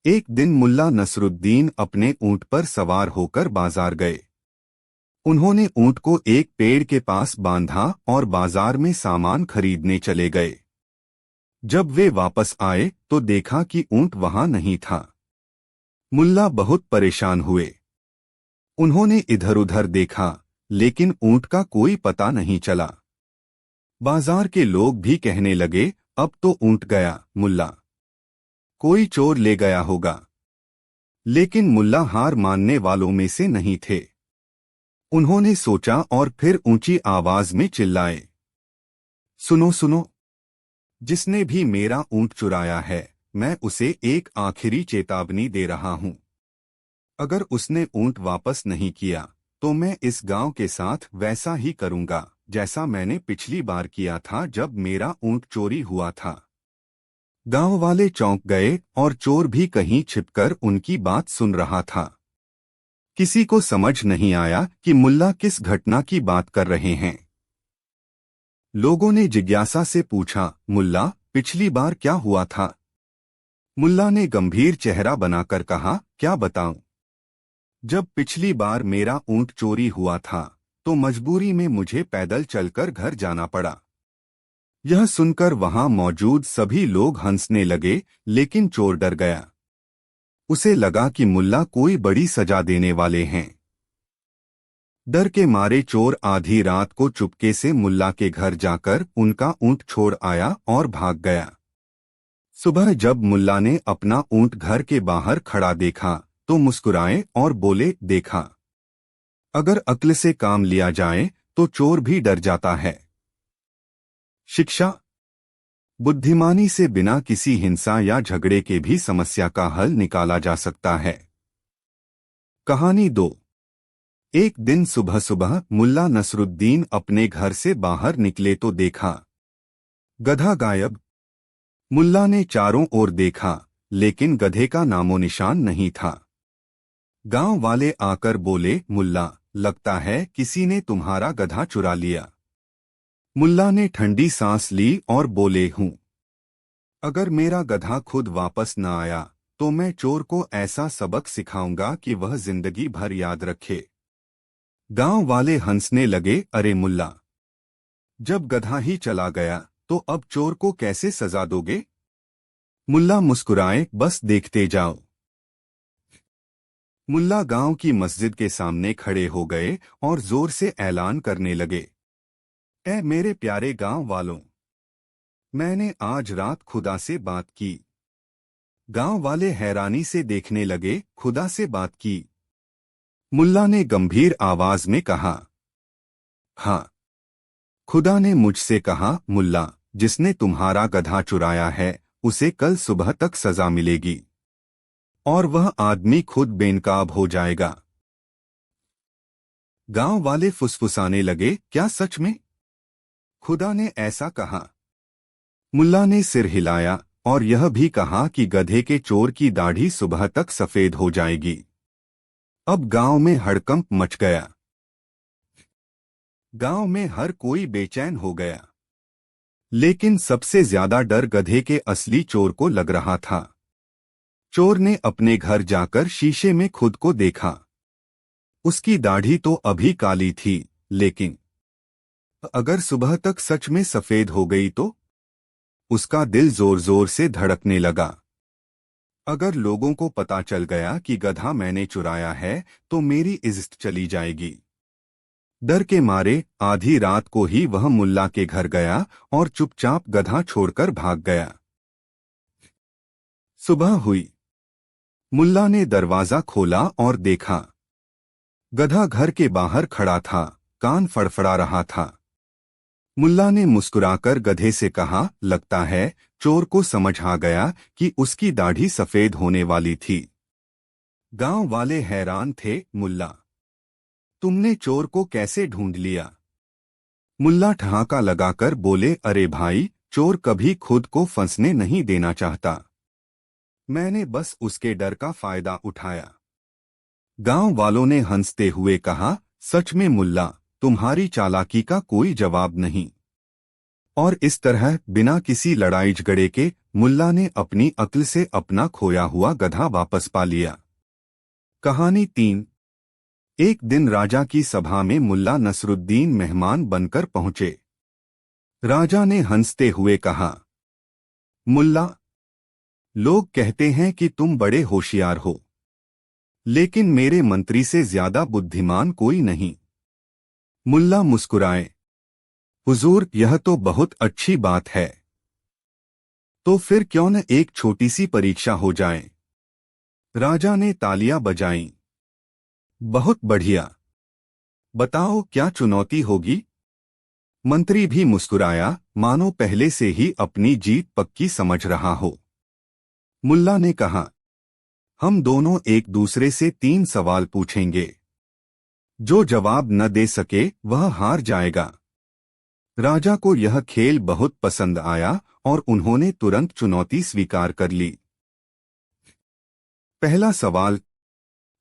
एक दिन मुल्ला नसरुद्दीन अपने ऊंट पर सवार होकर बाजार गए। उन्होंने ऊंट को एक पेड़ के पास बांधा और बाजार में सामान खरीदने चले गए। जब वे वापस आए तो देखा कि ऊंट वहां नहीं था। मुल्ला बहुत परेशान हुए। उन्होंने इधर-उधर देखा, लेकिन ऊंट का कोई पता नहीं चला। बाजार के लोग भी कहने लगे, अब तो ऊंट गया मुल्ला, कोई चोर ले गया होगा। लेकिन मुल्ला हार मानने वालों में से नहीं थे। उन्होंने सोचा और फिर ऊंची आवाज में चिल्लाए, सुनो सुनो, जिसने भी मेरा ऊंट चुराया है, मैं उसे एक आखिरी चेतावनी दे रहा हूं। अगर उसने ऊंट वापस नहीं किया तो मैं इस गांव के साथ वैसा ही करूंगा जैसा मैंने पिछली बार किया था जब मेरा ऊंट चोरी हुआ था। गांव वाले चौंक गए और चोर भी कहीं छिपकर उनकी बात सुन रहा था। किसी को समझ नहीं आया कि मुल्ला किस घटना की बात कर रहे हैं। लोगों ने जिज्ञासा से पूछा, मुल्ला, पिछली बार क्या हुआ था? मुल्ला ने गंभीर चेहरा बनाकर कहा, क्या बताऊं? जब पिछली बार मेरा ऊंट चोरी हुआ था तो मजबूरी में मुझे पैदल चलकर घर जाना पड़ा। यह सुनकर वहां मौजूद सभी लोग हंसने लगे, लेकिन चोर डर गया। उसे लगा कि मुल्ला कोई बड़ी सजा देने वाले हैं। डर के मारे चोर आधी रात को चुपके से मुल्ला के घर जाकर उनका ऊंट छोड़ आया और भाग गया। सुबह जब मुल्ला ने अपना ऊंट घर के बाहर खड़ा देखा तो मुस्कुराए और बोले, देखा, अगर अक्ल से काम लिया जाए तो चोर भी डर जाता है। शिक्षा। बुद्धिमानी से बिना किसी हिंसा या झगड़े के भी समस्या का हल निकाला जा सकता है। कहानी 2। एक दिन सुबह सुबह मुल्ला नसरुद्दीन अपने घर से बाहर निकले तो देखा, गधा गायब। मुल्ला ने चारों ओर देखा, लेकिन गधे का नामो निशान नहीं था। गांव वाले आकर बोले, मुल्ला, लगता है किसी ने तुम्हारा गधा चुरा लिया। मुल्ला ने ठंडी सांस ली और बोले, हूं। अगर मेरा गधा खुद वापस न आया तो मैं चोर को ऐसा सबक सिखाऊंगा कि वह जिंदगी भर याद रखे। गांव वाले हंसने लगे, अरे मुल्ला, जब गधा ही चला गया तो अब चोर को कैसे सजा दोगे? मुल्ला मुस्कुराए, बस देखते जाओ। मुल्ला गांव की मस्जिद के सामने खड़े हो गए और जोर से ऐलान करने लगे, ऐ मेरे प्यारे गांव वालों, मैंने आज रात खुदा से बात की। गांव वाले हैरानी से देखने लगे, खुदा से बात की? मुल्ला ने गंभीर आवाज में कहा, हाँ, खुदा ने मुझसे कहा, मुल्ला, जिसने तुम्हारा गधा चुराया है उसे कल सुबह तक सजा मिलेगी और वह आदमी खुद बेनकाब हो जाएगा। गांव वाले फुसफुसाने लगे, क्या सच में? खुदा ने ऐसा कहा? मुल्ला ने सिर हिलाया और यह भी कहा कि गधे के चोर की दाढ़ी सुबह तक सफेद हो जाएगी। अब गांव में हड़कंप मच गया। गांव में हर कोई बेचैन हो गया, लेकिन सबसे ज्यादा डर गधे के असली चोर को लग रहा था। चोर ने अपने घर जाकर शीशे में खुद को देखा। उसकी दाढ़ी तो अभी काली थी, लेकिन अगर सुबह तक सच में सफेद हो गई तो? उसका दिल जोर जोर से धड़कने लगा। अगर लोगों को पता चल गया कि गधा मैंने चुराया है तो मेरी इज्जत चली जाएगी। डर के मारे आधी रात को ही वह मुल्ला के घर गया और चुपचाप गधा छोड़कर भाग गया। सुबह हुई। मुल्ला ने दरवाजा खोला और देखा, गधा घर के बाहर खड़ा था, कान फड़फड़ा रहा था। मुल्ला ने मुस्कुराकर गधे से कहा, लगता है चोर को समझ आ गया कि उसकी दाढ़ी सफेद होने वाली थी। गांव वाले हैरान थे, मुल्ला, तुमने चोर को कैसे ढूंढ लिया? मुल्ला ठहाका लगाकर बोले, अरे भाई, चोर कभी खुद को फंसने नहीं देना चाहता। मैंने बस उसके डर का फायदा उठाया। गांव वालों ने हंसते हुए कहा, सच में मुल्ला, तुम्हारी चालाकी का कोई जवाब नहीं। और इस तरह बिना किसी लड़ाई झगड़े के मुल्ला ने अपनी अक्ल से अपना खोया हुआ गधा वापस पा लिया। कहानी 3। एक दिन राजा की सभा में मुल्ला नसरुद्दीन मेहमान बनकर पहुंचे। राजा ने हंसते हुए कहा, मुल्ला, लोग कहते हैं कि तुम बड़े होशियार हो, लेकिन मेरे मंत्री से ज्यादा बुद्धिमान कोई नहीं। मुल्ला मुस्कुराए, हुजूर, यह तो बहुत अच्छी बात है। तो फिर क्यों न एक छोटी सी परीक्षा हो जाए। राजा ने तालियां बजाईं। बहुत बढ़िया, बताओ क्या चुनौती होगी। मंत्री भी मुस्कुराया, मानो पहले से ही अपनी जीत पक्की समझ रहा हो। मुल्ला ने कहा, हम दोनों एक दूसरे से 3 सवाल पूछेंगे। जो जवाब न दे सके वह हार जाएगा। राजा को यह खेल बहुत पसंद आया और उन्होंने तुरंत चुनौती स्वीकार कर ली। पहला सवाल।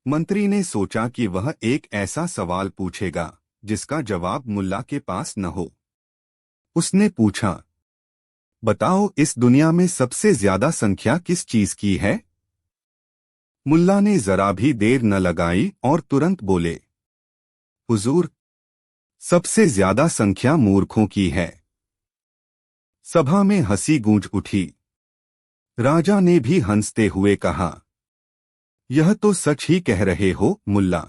मंत्री ने सोचा कि वह एक ऐसा सवाल पूछेगा जिसका जवाब मुल्ला के पास न हो। उसने पूछा, बताओ, इस दुनिया में सबसे ज्यादा संख्या किस चीज की है। मुल्ला ने जरा भी देर न लगाई और तुरंत बोले, हुजूर, सबसे ज्यादा संख्या मूर्खों की है। सभा में हंसी गूंज उठी। राजा ने भी हंसते हुए कहा, यह तो सच ही कह रहे हो मुल्ला।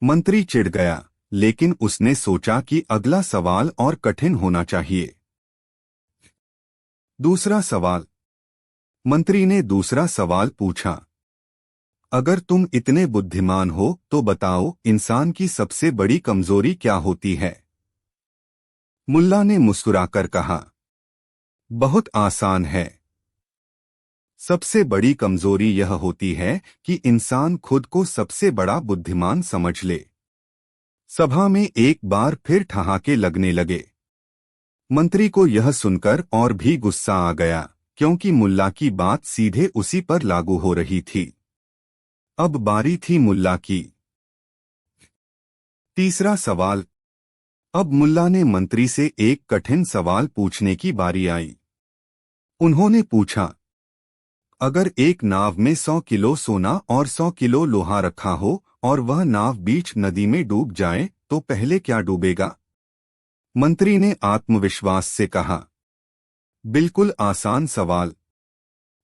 मंत्री चिढ़ गया, लेकिन उसने सोचा कि अगला सवाल और कठिन होना चाहिए। दूसरा सवाल। मंत्री ने दूसरा सवाल पूछा, अगर तुम इतने बुद्धिमान हो तो बताओ, इंसान की सबसे बड़ी कमजोरी क्या होती है। मुल्ला ने मुस्कुराकर कहा, बहुत आसान है। सबसे बड़ी कमजोरी यह होती है कि इंसान खुद को सबसे बड़ा बुद्धिमान समझ ले। सभा में एक बार फिर ठहाके लगने लगे। मंत्री को यह सुनकर और भी गुस्सा आ गया, क्योंकि मुल्ला की बात सीधे उसी पर लागू हो रही थी। अब बारी थी मुल्ला की। तीसरा सवाल। अब मुल्ला ने मंत्री से एक कठिन सवाल पूछने की बारी आई। उन्होंने पूछा, अगर एक नाव में 100 किलो सोना और 100 किलो लोहा रखा हो और वह नाव बीच नदी में डूब जाए तो पहले क्या डूबेगा। मंत्री ने आत्मविश्वास से कहा, बिल्कुल आसान सवाल।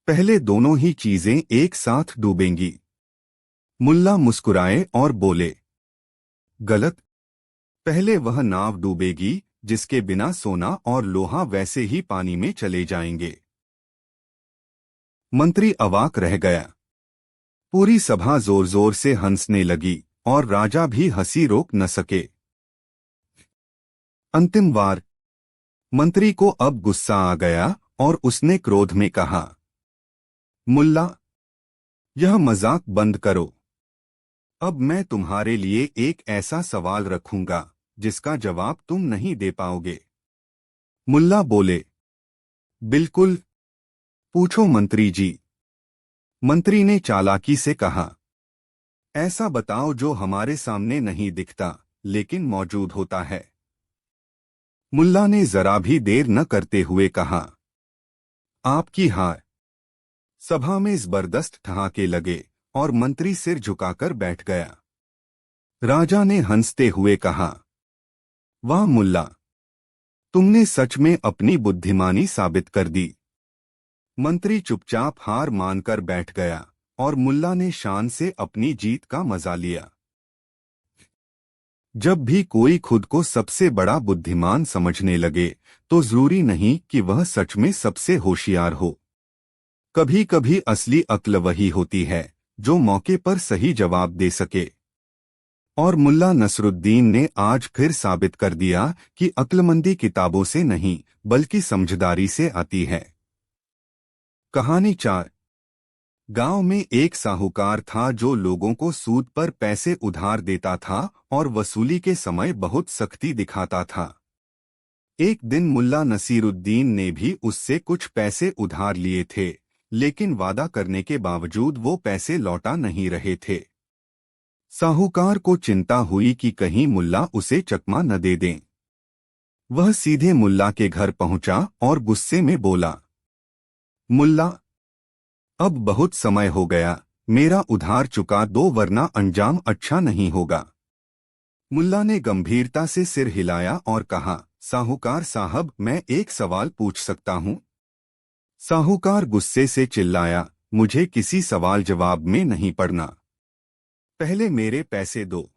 पहले दोनों ही चीजें एक साथ डूबेंगी। मुल्ला मुस्कुराए और बोले, गलत। पहले वह नाव डूबेगी जिसके बिना सोना और लोहा वैसे ही पानी में चले जाएंगे। मंत्री अवाक रह गया। पूरी सभा जोर जोर से हंसने लगी और राजा भी हंसी रोक न सके। अंतिम बार। मंत्री को अब गुस्सा आ गया और उसने क्रोध में कहा, मुल्ला, यह मजाक बंद करो। अब मैं तुम्हारे लिए एक ऐसा सवाल रखूंगा जिसका जवाब तुम नहीं दे पाओगे। मुल्ला बोले, बिल्कुल, पूछो मंत्री जी। मंत्री ने चालाकी से कहा, ऐसा बताओ जो हमारे सामने नहीं दिखता लेकिन मौजूद होता है। मुल्ला ने जरा भी देर न करते हुए कहा, आपकी हार। सभा में जबरदस्त ठहाके लगे और मंत्री सिर झुकाकर बैठ गया। राजा ने हंसते हुए कहा, वाह मुल्ला, तुमने सच में अपनी बुद्धिमानी साबित कर दी। मंत्री चुपचाप हार मानकर बैठ गया और मुल्ला ने शान से अपनी जीत का मजा लिया। जब भी कोई खुद को सबसे बड़ा बुद्धिमान समझने लगे तो जरूरी नहीं कि वह सच में सबसे होशियार हो। कभी कभी असली अक्ल वही होती है जो मौके पर सही जवाब दे सके। और मुल्ला नसरुद्दीन ने आज फिर साबित कर दिया कि अक्लमंदी किताबों से नहीं बल्कि समझदारी से आती है। कहानी 4। गांव में एक साहूकार था जो लोगों को सूद पर पैसे उधार देता था और वसूली के समय बहुत सख्ती दिखाता था। एक दिन मुल्ला नसीरुद्दीन ने भी उससे कुछ पैसे उधार लिए थे, लेकिन वादा करने के बावजूद वो पैसे लौटा नहीं रहे थे। साहूकार को चिंता हुई कि कहीं मुल्ला उसे चकमा न दे दें। वह सीधे मुल्ला के घर पहुंचा और गुस्से में बोला, मुल्ला, अब बहुत समय हो गया, मेरा उधार चुका दो वरना अंजाम अच्छा नहीं होगा। मुल्ला ने गंभीरता से सिर हिलाया और कहा, साहूकार साहब, मैं एक सवाल पूछ सकता हूं? साहूकार गुस्से से चिल्लाया, मुझे किसी सवाल जवाब में नहीं पड़ना, पहले मेरे पैसे दो।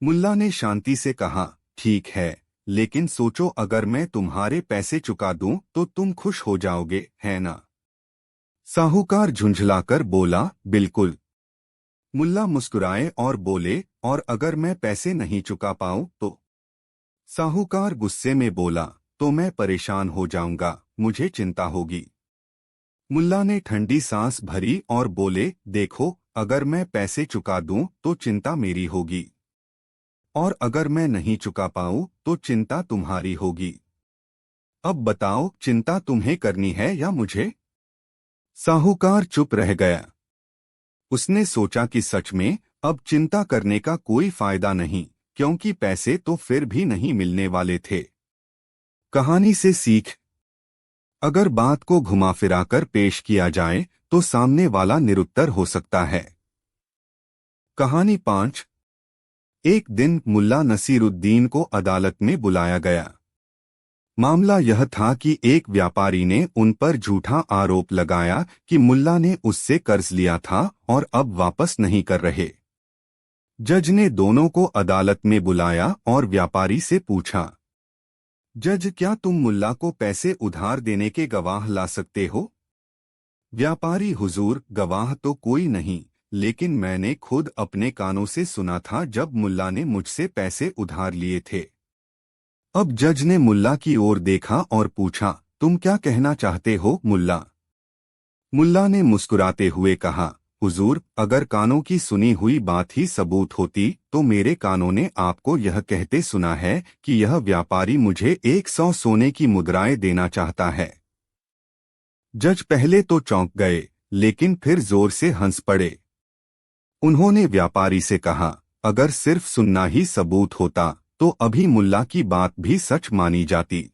मुल्ला ने शांति से कहा, ठीक है, लेकिन सोचो अगर मैं तुम्हारे पैसे चुका दूं तो तुम खुश हो जाओगे, है ना? साहूकार झुंझलाकर बोला, बिल्कुल। मुल्ला मुस्कुराए और बोले, और अगर मैं पैसे नहीं चुका पाऊं तो? साहूकार गुस्से में बोला, तो मैं परेशान हो जाऊंगा, मुझे चिंता होगी। मुल्ला ने ठंडी सांस भरी और बोले, देखो, अगर मैं पैसे चुका दूं तो चिंता मेरी होगी, और अगर मैं नहीं चुका पाऊं तो चिंता तुम्हारी होगी। अब बताओ, चिंता तुम्हें करनी है या मुझे? साहूकार चुप रह गया। उसने सोचा कि सच में अब चिंता करने का कोई फायदा नहीं, क्योंकि पैसे तो फिर भी नहीं मिलने वाले थे। कहानी से सीख, अगर बात को घुमा फिराकर पेश किया जाए तो सामने वाला निरुत्तर हो सकता है। कहानी 5। एक दिन मुल्ला नसीरुद्दीन को अदालत में बुलाया गया। मामला यह था कि एक व्यापारी ने उन पर झूठा आरोप लगाया कि मुल्ला ने उससे कर्ज लिया था और अब वापस नहीं कर रहे। जज ने दोनों को अदालत में बुलाया और व्यापारी से पूछा, जज, क्या तुम मुल्ला को पैसे उधार देने के गवाह ला सकते हो? व्यापारी, हुजूर, गवाह तो कोई नहीं, लेकिन मैंने खुद अपने कानों से सुना था जब मुल्ला ने मुझसे पैसे उधार लिए थे। अब जज ने मुल्ला की ओर देखा और पूछा, तुम क्या कहना चाहते हो मुल्ला? मुल्ला ने मुस्कुराते हुए कहा, हुजूर, अगर कानों की सुनी हुई बात ही सबूत होती तो मेरे कानों ने आपको यह कहते सुना है कि यह व्यापारी मुझे 100 सोने की मुद्राएं देना चाहता है। जज पहले तो चौंक गए, लेकिन फिर जोर से हंस पड़े। उन्होंने व्यापारी से कहा, अगर सिर्फ सुनना ही सबूत होता तो अभी मुल्ला की बात भी सच मानी जाती।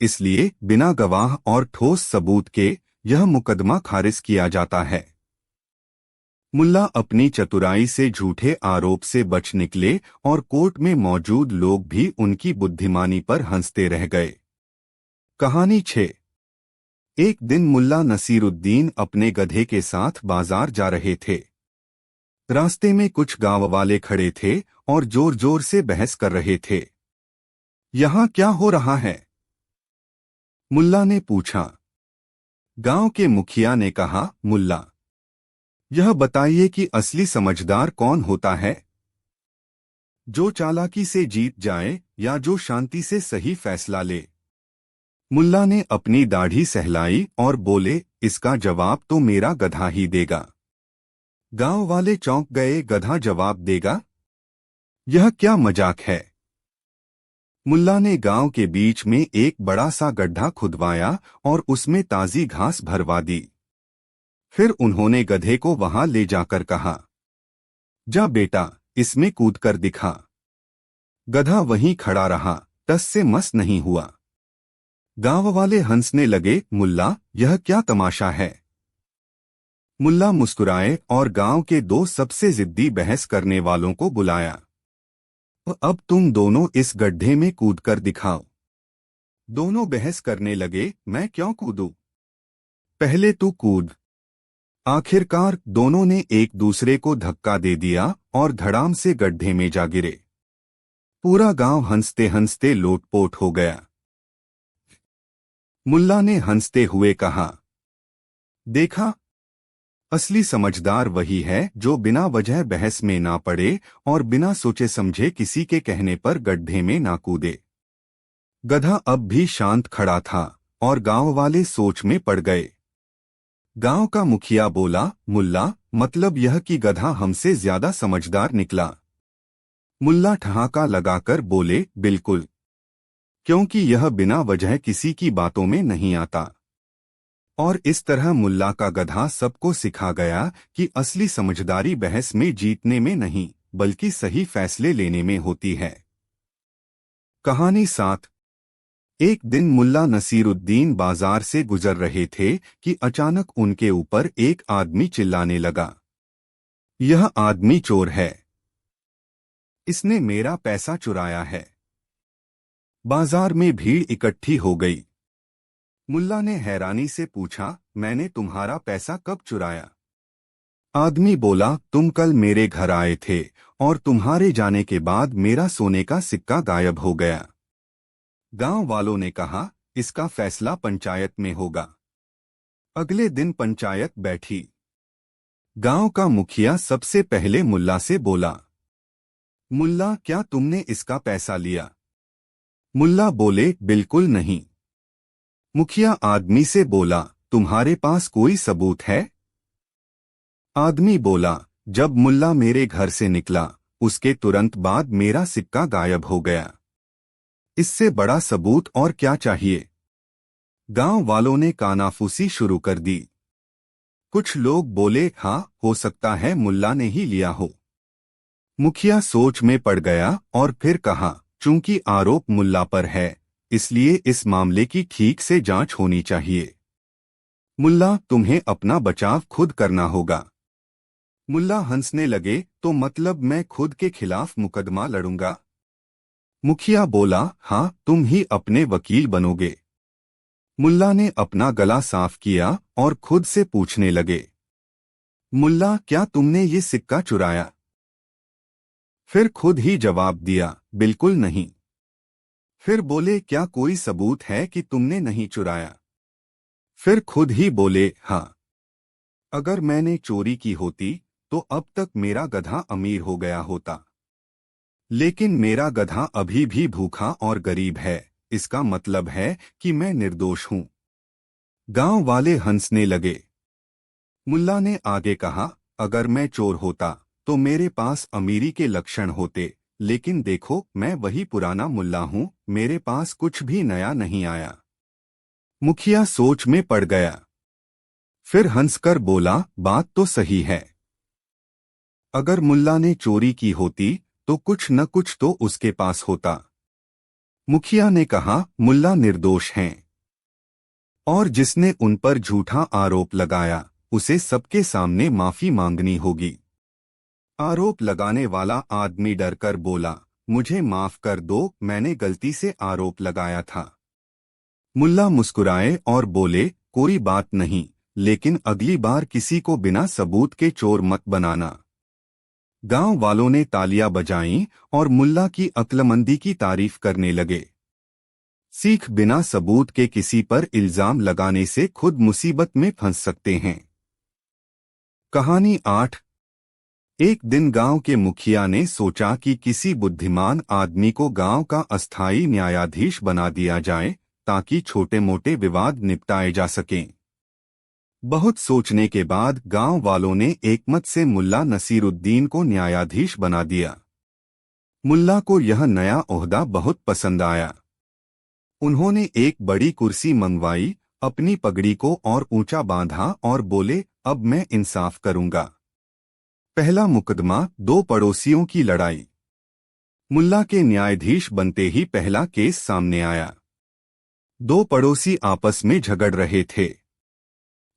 इसलिए बिना गवाह और ठोस सबूत के यह मुकदमा खारिज किया जाता है। मुल्ला अपनी चतुराई से झूठे आरोप से बच निकले और कोर्ट में मौजूद लोग भी उनकी बुद्धिमानी पर हंसते रह गए। कहानी 6। एक दिन मुल्ला नसीरुद्दीन अपने गधे के साथ बाजार जा रहे थे। रास्ते में कुछ गांव वाले खड़े थे और जोर जोर से बहस कर रहे थे। यहाँ क्या हो रहा है? मुल्ला ने पूछा। गांव के मुखिया ने कहा, मुल्ला, यह बताइए कि असली समझदार कौन होता है? जो चालाकी से जीत जाए या जो शांति से सही फैसला ले? मुल्ला ने अपनी दाढ़ी सहलाई और बोले, इसका जवाब तो मेरा गधा ही देगा। गांव वाले चौंक गए, गधा जवाब देगा? यह क्या मजाक है? मुल्ला ने गांव के बीच में एक बड़ा सा गड्ढा खुदवाया और उसमें ताजी घास भरवा दी। फिर उन्होंने गधे को वहां ले जाकर कहा, जा बेटा, इसमें कूद कर दिखा। गधा वहीं खड़ा रहा, टस से मस नहीं हुआ। गांव वाले हंसने लगे, मुल्ला, यह क्या तमाशा है? मुल्ला मुस्कुराए और गांव के दो सबसे जिद्दी बहस करने वालों को बुलाया। अब तुम दोनों इस गड्ढे में कूद कर दिखाओ। दोनों बहस करने लगे, मैं क्यों कूदूं? पहले तू कूद। आखिरकार दोनों ने एक दूसरे को धक्का दे दिया और धड़ाम से गड्ढे में जा गिरे। पूरा गांव हंसते हंसते लोटपोट हो गया। मुल्ला ने हंसते हुए कहा, देखा, असली समझदार वही है जो बिना वजह बहस में ना पड़े और बिना सोचे समझे किसी के कहने पर गड्ढे में ना कूदे। गधा अब भी शांत खड़ा था और गांव वाले सोच में पड़ गए। गांव का मुखिया बोला, मुल्ला, मतलब यह कि गधा हमसे ज्यादा समझदार निकला? मुल्ला ठहाका लगाकर बोले, बिल्कुल, क्योंकि यह बिना वजह किसी की बातों में नहीं आता। और इस तरह मुल्ला का गधा सबको सिखा गया कि असली समझदारी बहस में जीतने में नहीं, बल्कि सही फैसले लेने में होती है। कहानी 7। एक दिन मुल्ला नसीरुद्दीन बाजार से गुजर रहे थे कि अचानक उनके ऊपर एक आदमी चिल्लाने लगा, यह आदमी चोर है, इसने मेरा पैसा चुराया है। बाजार में भीड़ इकट्ठी हो गई। मुल्ला ने हैरानी से पूछा, मैंने तुम्हारा पैसा कब चुराया? आदमी बोला, तुम कल मेरे घर आए थे और तुम्हारे जाने के बाद मेरा सोने का सिक्का गायब हो गया। गांव वालों ने कहा, इसका फैसला पंचायत में होगा। अगले दिन पंचायत बैठी। गांव का मुखिया सबसे पहले मुल्ला से बोला, मुल्ला, क्या तुमने इसका पैसा लिया? मुल्ला बोले, बिल्कुल नहीं। मुखिया आदमी से बोला, तुम्हारे पास कोई सबूत है? आदमी बोला, जब मुल्ला मेरे घर से निकला उसके तुरंत बाद मेरा सिक्का गायब हो गया। इससे बड़ा सबूत और क्या चाहिए? गांव वालों ने कानाफूसी शुरू कर दी। कुछ लोग बोले, हाँ, हो सकता है मुल्ला ने ही लिया हो। मुखिया सोच में पड़ गया और फिर कहा, चूंकि आरोप मुल्ला पर है, इसलिए इस मामले की ठीक से जांच होनी चाहिए। मुल्ला, तुम्हें अपना बचाव खुद करना होगा। मुल्ला हंसने लगे, तो मतलब मैं खुद के खिलाफ मुकदमा लड़ूंगा? मुखिया बोला, हाँ, तुम ही अपने वकील बनोगे। मुल्ला ने अपना गला साफ किया और खुद से पूछने लगे, मुल्ला, क्या तुमने ये सिक्का चुराया? फिर खुद ही जवाब दिया, बिल्कुल नहीं। फिर बोले, क्या कोई सबूत है कि तुमने नहीं चुराया? फिर खुद ही बोले, हाँ। अगर मैंने चोरी की होती तो अब तक मेरा गधा अमीर हो गया होता। लेकिन मेरा गधा अभी भी भूखा और गरीब है, इसका मतलब है कि मैं निर्दोष हूं। गांव वाले हंसने लगे। मुल्ला ने आगे कहा, अगर मैं चोर होता तो मेरे पास अमीरी के लक्षण होते, लेकिन देखो, मैं वही पुराना मुल्ला हूं, मेरे पास कुछ भी नया नहीं आया। मुखिया सोच में पड़ गया। फिर हंसकर बोला, बात तो सही है। अगर मुल्ला ने चोरी की होती तो कुछ न कुछ तो उसके पास होता। मुखिया ने कहा, मुल्ला निर्दोष हैं और जिसने उन पर झूठा आरोप लगाया उसे सबके सामने माफी मांगनी होगी। आरोप लगाने वाला आदमी डरकर बोला, मुझे माफ कर दो, मैंने गलती से आरोप लगाया था। मुल्ला मुस्कुराए और बोले, कोई बात नहीं, लेकिन अगली बार किसी को बिना सबूत के चोर मत बनाना। गांव वालों ने तालियां बजाईं और मुल्ला की अक्लमंदी की तारीफ करने लगे। सिख बिना सबूत के किसी पर इल्जाम लगाने से खुद मुसीबत में फंस सकते हैं। कहानी 8। एक दिन गांव के मुखिया ने सोचा कि किसी बुद्धिमान आदमी को गांव का अस्थायी न्यायाधीश बना दिया जाए ताकि छोटे मोटे विवाद निपटाए जा सकें। बहुत सोचने के बाद गांव वालों ने एकमत से मुल्ला नसीरुद्दीन को न्यायाधीश बना दिया। मुल्ला को यह नया ओहदा बहुत पसंद आया। उन्होंने एक बड़ी कुर्सी मंगवाई, अपनी पगड़ी को और ऊंचा बांधा और बोले, अब मैं इंसाफ करूंगा। पहला मुकदमा, दो पड़ोसियों की लड़ाई। मुल्ला के न्यायाधीश बनते ही पहला केस सामने आया। दो पड़ोसी आपस में झगड़ रहे थे।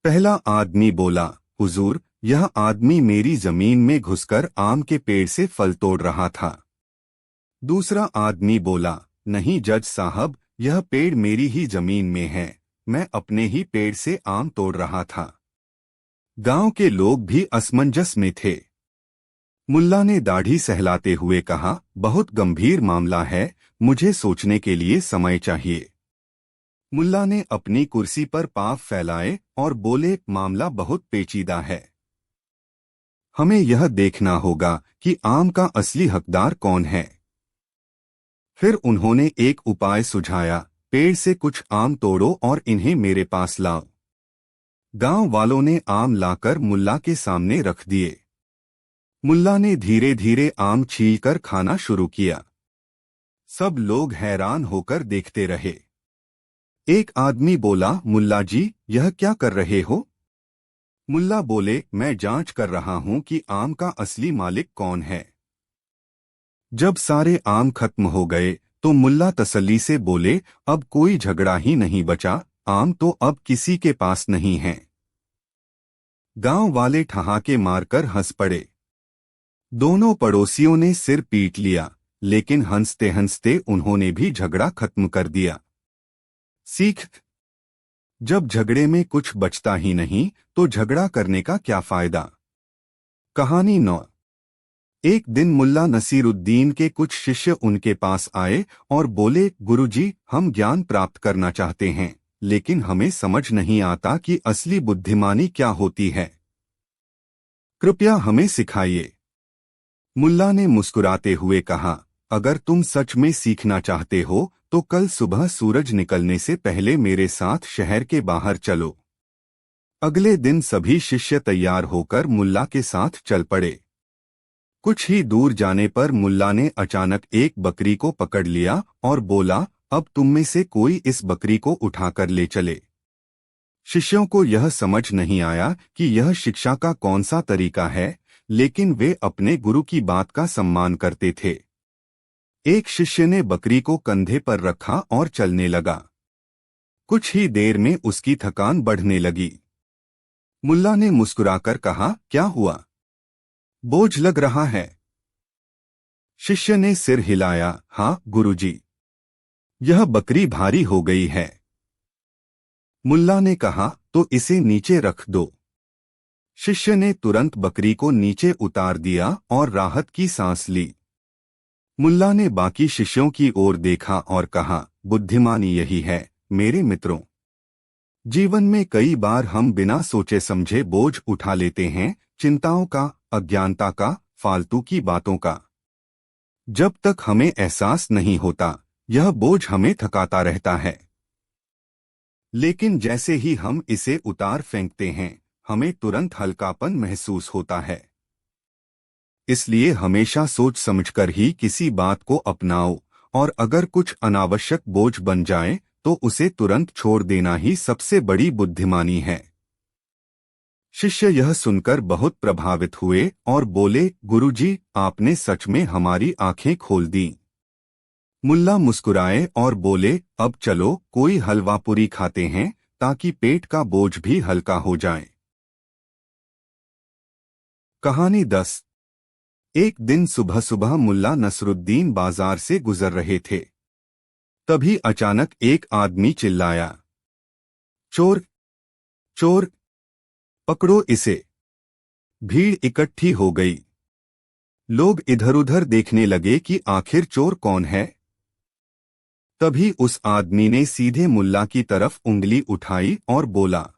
पहला आदमी बोला, हुजूर, यह आदमी मेरी जमीन में घुसकर आम के पेड़ से फल तोड़ रहा था। दूसरा आदमी बोला, नहीं जज साहब, यह पेड़ मेरी ही जमीन में है, मैं अपने ही पेड़ से आम तोड़ रहा था। गांव के लोग भी असमंजस में थे। मुल्ला ने दाढ़ी सहलाते हुए कहा, बहुत गंभीर मामला है, मुझे सोचने के लिए समय चाहिए। मुल्ला ने अपनी कुर्सी पर पांव फैलाए और बोले, मामला बहुत पेचीदा है। हमें यह देखना होगा कि आम का असली हकदार कौन है। फिर उन्होंने एक उपाय सुझाया, पेड़ से कुछ आम तोड़ो और इन्हें मेरे पास लाओ। गांव वालों ने आम लाकर मुल्ला के सामने रख दिए। मुल्ला ने धीरे धीरे आम छीलकर खाना शुरू किया। सब लोग हैरान होकर देखते रहे। एक आदमी बोला, मुल्ला जी, यह क्या कर रहे हो? मुल्ला बोले, मैं जांच कर रहा हूं कि आम का असली मालिक कौन है। जब सारे आम खत्म हो गए तो मुल्ला तसल्ली से बोले, अब कोई झगड़ा ही नहीं बचा, आम तो अब किसी के पास नहीं है। गांव वाले ठहाके मारकर हंस पड़े। दोनों पड़ोसियों ने सिर पीट लिया, लेकिन हंसते हंसते उन्होंने भी झगड़ा खत्म कर दिया। सीख: जब झगड़े में कुछ बचता ही नहीं तो झगड़ा करने का क्या फायदा। कहानी 9। एक दिन मुल्ला नसीरुद्दीन के कुछ शिष्य उनके पास आए और बोले, गुरुजी, हम ज्ञान प्राप्त करना चाहते हैं, लेकिन हमें समझ नहीं आता कि असली बुद्धिमानी क्या होती है। कृपया हमें सिखाइए। मुल्ला ने मुस्कुराते हुए कहा, अगर तुम सच में सीखना चाहते हो तो कल सुबह सूरज निकलने से पहले मेरे साथ शहर के बाहर चलो। अगले दिन सभी शिष्य तैयार होकर मुल्ला के साथ चल पड़े। कुछ ही दूर जाने पर मुल्ला ने अचानक एक बकरी को पकड़ लिया और बोला, अब तुम में से कोई इस बकरी को उठाकर ले चले। शिष्यों को यह समझ नहीं आया कि यह शिक्षा का कौन सा तरीका है, लेकिन वे अपने गुरु की बात का सम्मान करते थे। एक शिष्य ने बकरी को कंधे पर रखा और चलने लगा। कुछ ही देर में उसकी थकान बढ़ने लगी। मुल्ला ने मुस्कुराकर कहा, क्या हुआ? बोझ लग रहा है? शिष्य ने सिर हिलाया, हाँ गुरुजी, यह बकरी भारी हो गई है। मुल्ला ने कहा, तो इसे नीचे रख दो। शिष्य ने तुरंत बकरी को नीचे उतार दिया और राहत की सांस ली। मुल्ला ने बाकी शिष्यों की ओर देखा और कहा, बुद्धिमानी यही है मेरे मित्रों। जीवन में कई बार हम बिना सोचे समझे बोझ उठा लेते हैं, चिंताओं का, अज्ञानता का, फालतू की बातों का। जब तक हमें एहसास नहीं होता, यह बोझ हमें थकाता रहता है। लेकिन जैसे ही हम इसे उतार फेंकते हैं, हमें तुरंत हल्कापन महसूस होता है। इसलिए हमेशा सोच समझकर ही किसी बात को अपनाओ, और अगर कुछ अनावश्यक बोझ बन जाए तो उसे तुरंत छोड़ देना ही सबसे बड़ी बुद्धिमानी है। शिष्य यह सुनकर बहुत प्रभावित हुए और बोले, गुरुजी, आपने सच में हमारी आंखें खोल दी। मुल्ला मुस्कुराए और बोले, अब चलो कोई हलवा पूरी खाते हैं ताकि पेट का बोझ भी हल्का हो जाए। कहानी 10। एक दिन सुबह सुबह मुल्ला नसरुद्दीन बाजार से गुजर रहे थे। तभी अचानक एक आदमी चिल्लाया, चोर, चोर, पकड़ो इसे। भीड़ इकट्ठी हो गई। लोग इधर उधर देखने लगे कि आखिर चोर कौन है। तभी उस आदमी ने सीधे मुल्ला की तरफ उंगली उठाई और बोला,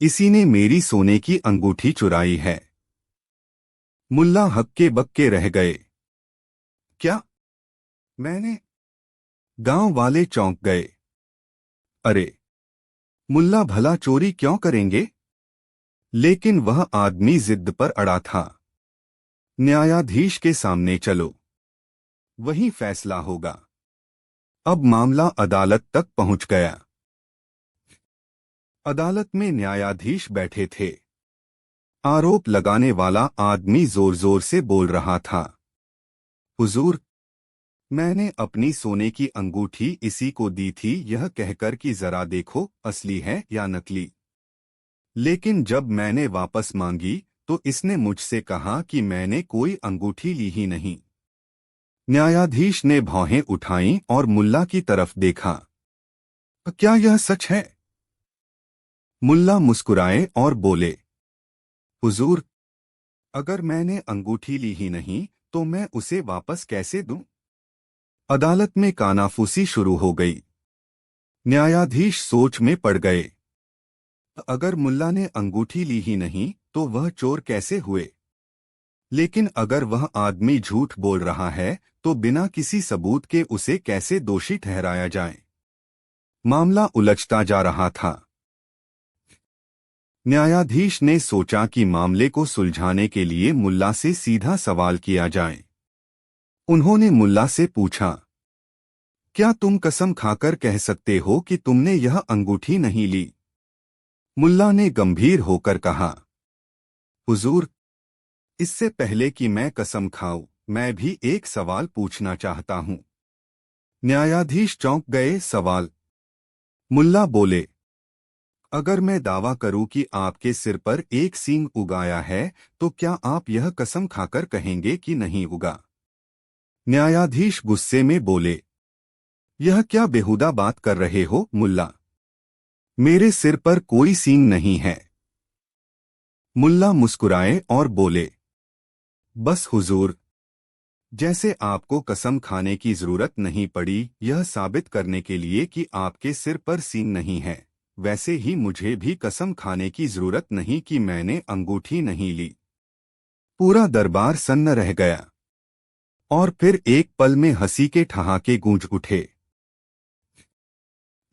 इसी ने मेरी सोने की अंगूठी चुराई है। मुल्ला हक्के बक्के रह गए। क्या? मैंने? गांव वाले चौंक गए। अरे, मुल्ला भला चोरी क्यों करेंगे? लेकिन वह आदमी जिद पर अड़ा था। न्यायाधीश के सामने चलो, वही फैसला होगा। अब मामला अदालत तक पहुंच गया। अदालत में न्यायाधीश बैठे थे। आरोप लगाने वाला आदमी जोर जोर से बोल रहा था, हुजूर, मैंने अपनी सोने की अंगूठी इसी को दी थी यह कहकर कि जरा देखो असली है या नकली। लेकिन जब मैंने वापस मांगी तो इसने मुझसे कहा कि मैंने कोई अंगूठी ली ही नहीं। न्यायाधीश ने भौहें उठाईं और मुल्ला की तरफ देखा। क्या यह सच है? मुल्ला मुस्कुराए और बोले, हुजूर, अगर मैंने अंगूठी ली ही नहीं तो मैं उसे वापस कैसे दूं? अदालत में कानाफूसी शुरू हो गई। न्यायाधीश सोच में पड़ गए। अगर मुल्ला ने अंगूठी ली ही नहीं तो वह चोर कैसे हुए? लेकिन अगर वह आदमी झूठ बोल रहा है तो बिना किसी सबूत के उसे कैसे दोषी ठहराया जाए? मामला उलझता जा रहा था। न्यायाधीश ने सोचा कि मामले को सुलझाने के लिए मुल्ला से सीधा सवाल किया जाए। उन्होंने मुल्ला से पूछा, क्या तुम कसम खाकर कह सकते हो कि तुमने यह अंगूठी नहीं ली? मुल्ला ने गंभीर होकर कहा, हुजूर, इससे पहले कि मैं कसम खाऊं, मैं भी एक सवाल पूछना चाहता हूं। न्यायाधीश चौंक गए। सवाल। मुल्ला बोले, अगर मैं दावा करूं कि आपके सिर पर एक सींग उगाया है तो क्या आप यह कसम खाकर कहेंगे कि नहीं उगा? न्यायाधीश गुस्से में बोले, यह क्या बेहुदा बात कर रहे हो मुल्ला? मेरे सिर पर कोई सींग नहीं है। मुल्ला मुस्कुराए और बोले, बस हुजूर, जैसे आपको कसम खाने की जरूरत नहीं पड़ी यह साबित करने के लिए कि आपके सिर पर सींग नहीं है, वैसे ही मुझे भी कसम खाने की जरूरत नहीं कि मैंने अंगूठी नहीं ली। पूरा दरबार सन्न रह गया और फिर एक पल में हंसी के ठहाके गूंज उठे।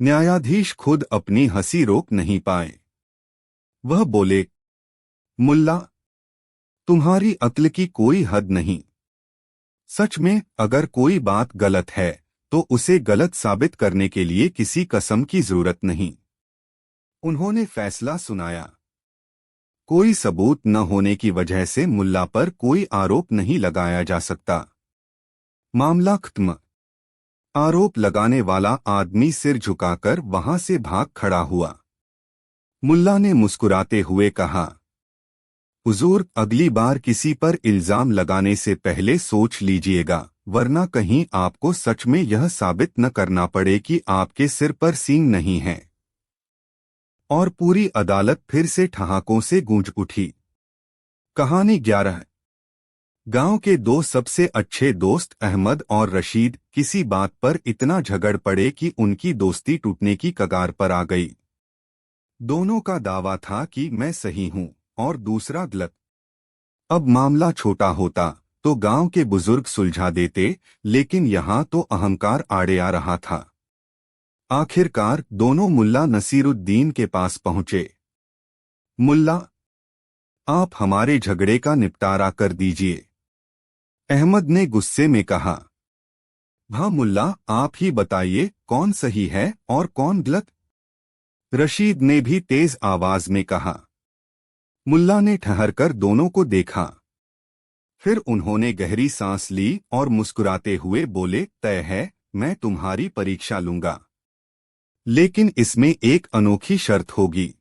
न्यायाधीश खुद अपनी हंसी रोक नहीं पाए। वह बोले, मुल्ला, तुम्हारी अक्ल की कोई हद नहीं। सच में अगर कोई बात गलत है तो उसे गलत साबित करने के लिए किसी कसम की जरूरत नहीं। उन्होंने फैसला सुनाया। कोई सबूत न होने की वजह से मुल्ला पर कोई आरोप नहीं लगाया जा सकता। मामला खत्म। आरोप लगाने वाला आदमी सिर झुकाकर वहां से भाग खड़ा हुआ। मुल्ला ने मुस्कुराते हुए कहा, हुजूर, अगली बार किसी पर इल्जाम लगाने से पहले सोच लीजिएगा, वरना कहीं आपको सच में यह साबित न करना पड़े कि आपके सिर पर सींग नहीं है। और पूरी अदालत फिर से ठहाकों से गूंज उठी। कहानी 11। गांव के दो सबसे अच्छे दोस्त अहमद और रशीद किसी बात पर इतना झगड़ पड़े कि उनकी दोस्ती टूटने की कगार पर आ गई। दोनों का दावा था कि मैं सही हूं और दूसरा गलत। अब मामला छोटा होता तो गांव के बुजुर्ग सुलझा देते, लेकिन यहां तो अहंकार आड़े आ रहा था। आखिरकार दोनों मुल्ला नसीरुद्दीन के पास पहुंचे। मुल्ला, आप हमारे झगड़े का निपटारा कर दीजिए। अहमद ने गुस्से में कहा। हाँ मुल्ला, आप ही बताइए कौन सही है और कौन गलत? रशीद ने भी तेज आवाज में कहा। मुल्ला ने ठहरकर दोनों को देखा। फिर उन्होंने गहरी सांस ली और मुस्कुराते हुए बोले, तय है, मैं तुम्हारी परीक्षा लूंगा, लेकिन इसमें एक अनोखी शर्त होगी।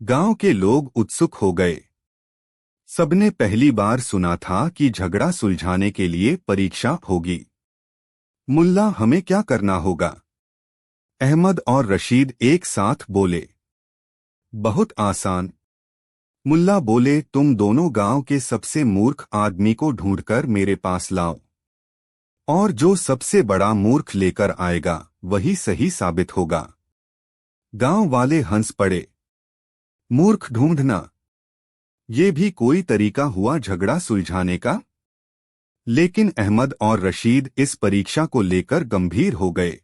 गांव के लोग उत्सुक हो गए। सबने पहली बार सुना था कि झगड़ा सुलझाने के लिए परीक्षा होगी। मुल्ला, हमें क्या करना होगा? अहमद और रशीद एक साथ बोले। बहुत आसान। मुल्ला बोले, तुम दोनों गांव के सबसे मूर्ख आदमी को ढूंढकर मेरे पास लाओ, और जो सबसे बड़ा मूर्ख लेकर आएगा वही सही साबित होगा। गांव वाले हंस पड़े। मूर्ख ढूंढना, ये भी कोई तरीका हुआ झगड़ा सुलझाने का? लेकिन अहमद और रशीद इस परीक्षा को लेकर गंभीर हो गए।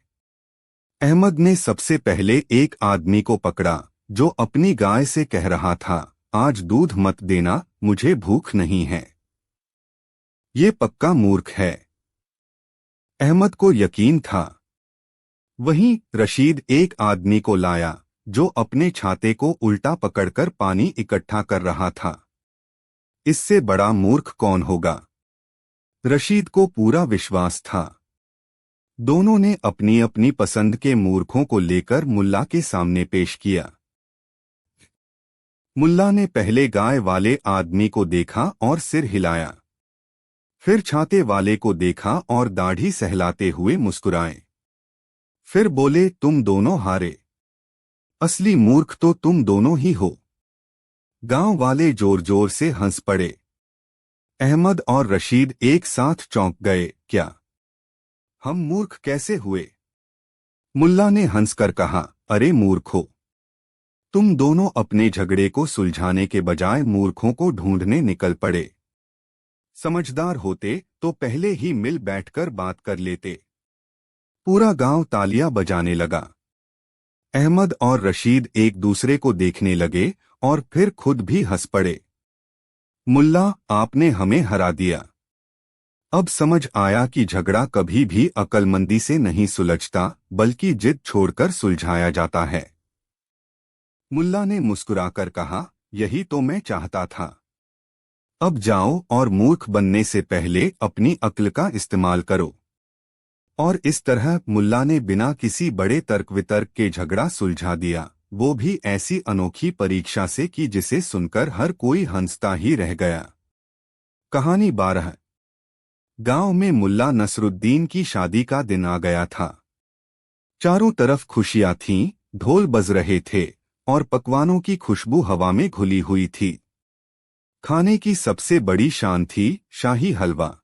अहमद ने सबसे पहले एक आदमी को पकड़ा जो अपनी गाय से कह रहा था, आज दूध मत देना, मुझे भूख नहीं है। ये पक्का मूर्ख है। अहमद को यकीन था। वहीं रशीद एक आदमी को लाया जो अपने छाते को उल्टा पकड़कर पानी इकट्ठा कर रहा था। इससे बड़ा मूर्ख कौन होगा? रशीद को पूरा विश्वास था। दोनों ने अपनी अपनी पसंद के मूर्खों को लेकर मुल्ला के सामने पेश किया। मुल्ला ने पहले गाय वाले आदमी को देखा और सिर हिलाया। फिर छाते वाले को देखा और दाढ़ी सहलाते हुए मुस्कुराए। फिर बोले, तुम दोनों हारे। असली मूर्ख तो तुम दोनों ही हो। गांव वाले जोर जोर से हंस पड़े। अहमद और रशीद एक साथ चौंक गए। क्या हम मूर्ख कैसे हुए? मुल्ला ने हंसकर कहा, अरे मूर्खों, तुम दोनों अपने झगड़े को सुलझाने के बजाय मूर्खों को ढूंढने निकल पड़े। समझदार होते तो पहले ही मिल बैठकर बात कर लेते। पूरा गांव तालियां बजाने लगा। अहमद और रशीद एक दूसरे को देखने लगे और फिर खुद भी हंस पड़े। मुल्ला, आपने हमें हरा दिया। अब समझ आया कि झगड़ा कभी भी अक्लमंदी से नहीं सुलझता, बल्कि जिद छोड़कर सुलझाया जाता है। मुल्ला ने मुस्कुराकर कहा, यही तो मैं चाहता था। अब जाओ और मूर्ख बनने से पहले अपनी अक्ल का इस्तेमाल करो। और इस तरह मुल्ला ने बिना किसी बड़े तर्क वितर्क के झगड़ा सुलझा दिया, वो भी ऐसी अनोखी परीक्षा से कि जिसे सुनकर हर कोई हंसता ही रह गया। कहानी 12। गांव में मुल्ला नसरुद्दीन की शादी का दिन आ गया था। चारों तरफ खुशियां थीं, ढोल बज रहे थे और पकवानों की खुशबू हवा में घुली हुई थी। खाने की सबसे बड़ी शान थी शाही हलवा।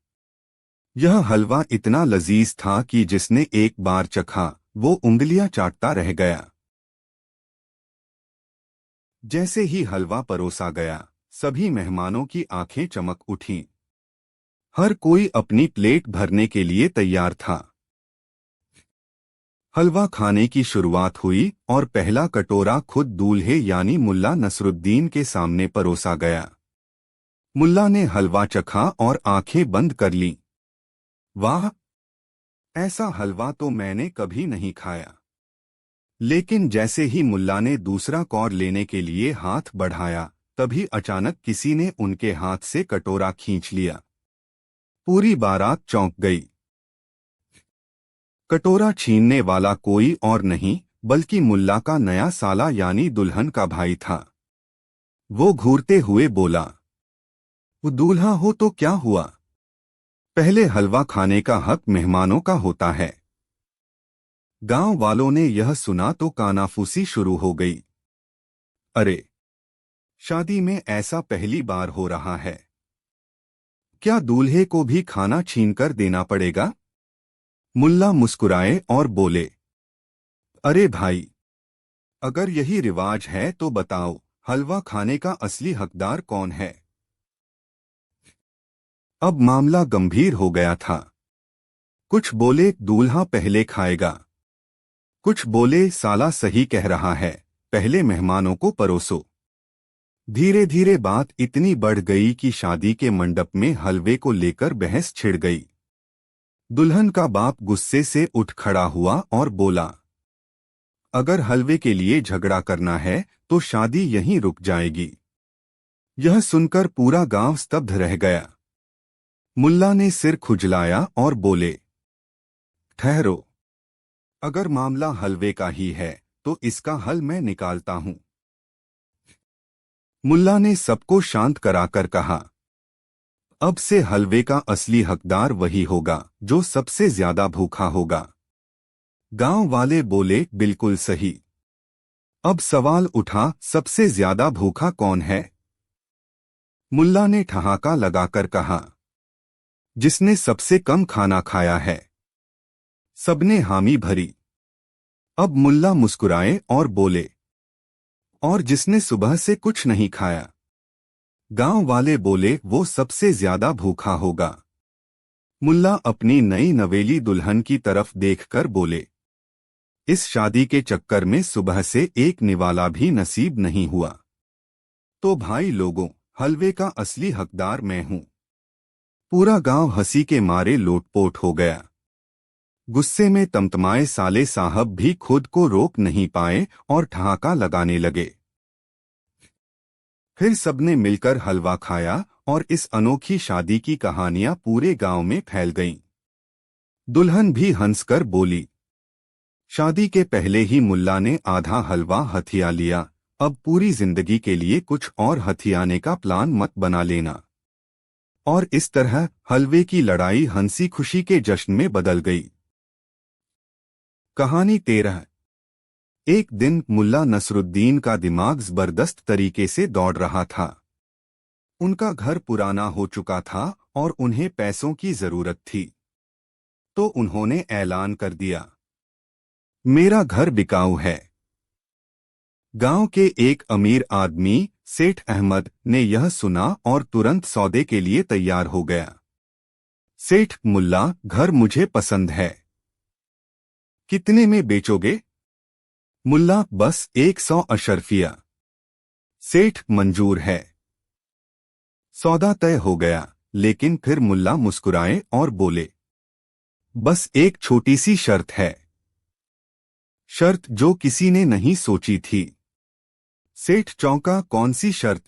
यह हलवा इतना लजीज था कि जिसने एक बार चखा वो उंगलियां चाटता रह गया। जैसे ही हलवा परोसा गया, सभी मेहमानों की आंखें चमक उठीं। हर कोई अपनी प्लेट भरने के लिए तैयार था। हलवा खाने की शुरुआत हुई और पहला कटोरा खुद दूल्हे यानी मुल्ला नसरुद्दीन के सामने परोसा गया। मुल्ला ने हलवा चखा और आंखें बंद कर लीं। वाह, ऐसा हलवा तो मैंने कभी नहीं खाया। लेकिन जैसे ही मुल्ला ने दूसरा कौर लेने के लिए हाथ बढ़ाया, तभी अचानक किसी ने उनके हाथ से कटोरा खींच लिया। पूरी बारात चौंक गई। कटोरा छीनने वाला कोई और नहीं बल्कि मुल्ला का नया साला यानी दुल्हन का भाई था। वो घूरते हुए बोला, वो दूल्हा हो तो क्या हुआ? पहले हलवा खाने का हक मेहमानों का होता है। गांव वालों ने यह सुना तो कानाफूसी शुरू हो गई। अरे, शादी में ऐसा पहली बार हो रहा है। क्या दूल्हे को भी खाना छीनकर देना पड़ेगा? मुल्ला मुस्कुराए और बोले, अरे भाई, अगर यही रिवाज है तो बताओ, हलवा खाने का असली हकदार कौन है? अब मामला गंभीर हो गया था। कुछ बोले दूल्हा पहले खाएगा, कुछ बोले साला सही कह रहा है, पहले मेहमानों को परोसो। धीरे धीरे बात इतनी बढ़ गई कि शादी के मंडप में हलवे को लेकर बहस छिड़ गई। दुल्हन का बाप गुस्से से उठ खड़ा हुआ और बोला, अगर हलवे के लिए झगड़ा करना है तो शादी यहीं रुक जाएगी। यह सुनकर पूरा गांव स्तब्ध रह गया। मुल्ला ने सिर खुजलाया और बोले, ठहरो, अगर मामला हलवे का ही है तो इसका हल मैं निकालता हूं। मुल्ला ने सबको शांत कराकर कहा, अब से हलवे का असली हकदार वही होगा जो सबसे ज्यादा भूखा होगा। गांव वाले बोले, बिल्कुल सही। अब सवाल उठा, सबसे ज्यादा भूखा कौन है? मुल्ला ने ठहाका लगाकर कहा, जिसने सबसे कम खाना खाया है। सबने हामी भरी। अब मुल्ला मुस्कुराए और बोले, और जिसने सुबह से कुछ नहीं खाया। गांव वाले बोले, वो सबसे ज्यादा भूखा होगा। मुल्ला अपनी नई नवेली दुल्हन की तरफ देखकर बोले, इस शादी के चक्कर में सुबह से एक निवाला भी नसीब नहीं हुआ। तो भाई लोगों, हलवे का असली हकदार मैं हूं। पूरा गांव हंसी के मारे लोटपोट हो गया। गुस्से में तमतमाए साले साहब भी खुद को रोक नहीं पाए और ठहाका लगाने लगे। फिर सबने मिलकर हलवा खाया और इस अनोखी शादी की कहानियां पूरे गांव में फैल गईं। दुल्हन भी हंसकर बोली, शादी के पहले ही मुल्ला ने आधा हलवा हथिया लिया, अब पूरी जिंदगी के लिए कुछ और हथियाने का प्लान मत बना लेना। और इस तरह हलवे की लड़ाई हंसी खुशी के जश्न में बदल गई। कहानी 13। एक दिन मुल्ला नसरुद्दीन का दिमाग जबरदस्त तरीके से दौड़ रहा था। उनका घर पुराना हो चुका था और उन्हें पैसों की जरूरत थी। तो उन्होंने ऐलान कर दिया, मेरा घर बिकाऊ है। गांव के एक अमीर आदमी सेठ अहमद ने यह सुना और तुरंत सौदे के लिए तैयार हो गया। सेठ, मुल्ला, घर मुझे पसंद है। कितने में बेचोगे? मुल्ला, बस 100 अशर्फिया। सेठ, मंजूर है। सौदा तय हो गया, लेकिन फिर मुल्ला मुस्कुराए और बोले, बस एक छोटी सी शर्त है। शर्त जो किसी ने नहीं सोची थी। सेठ चौंका, कौन सी शर्त?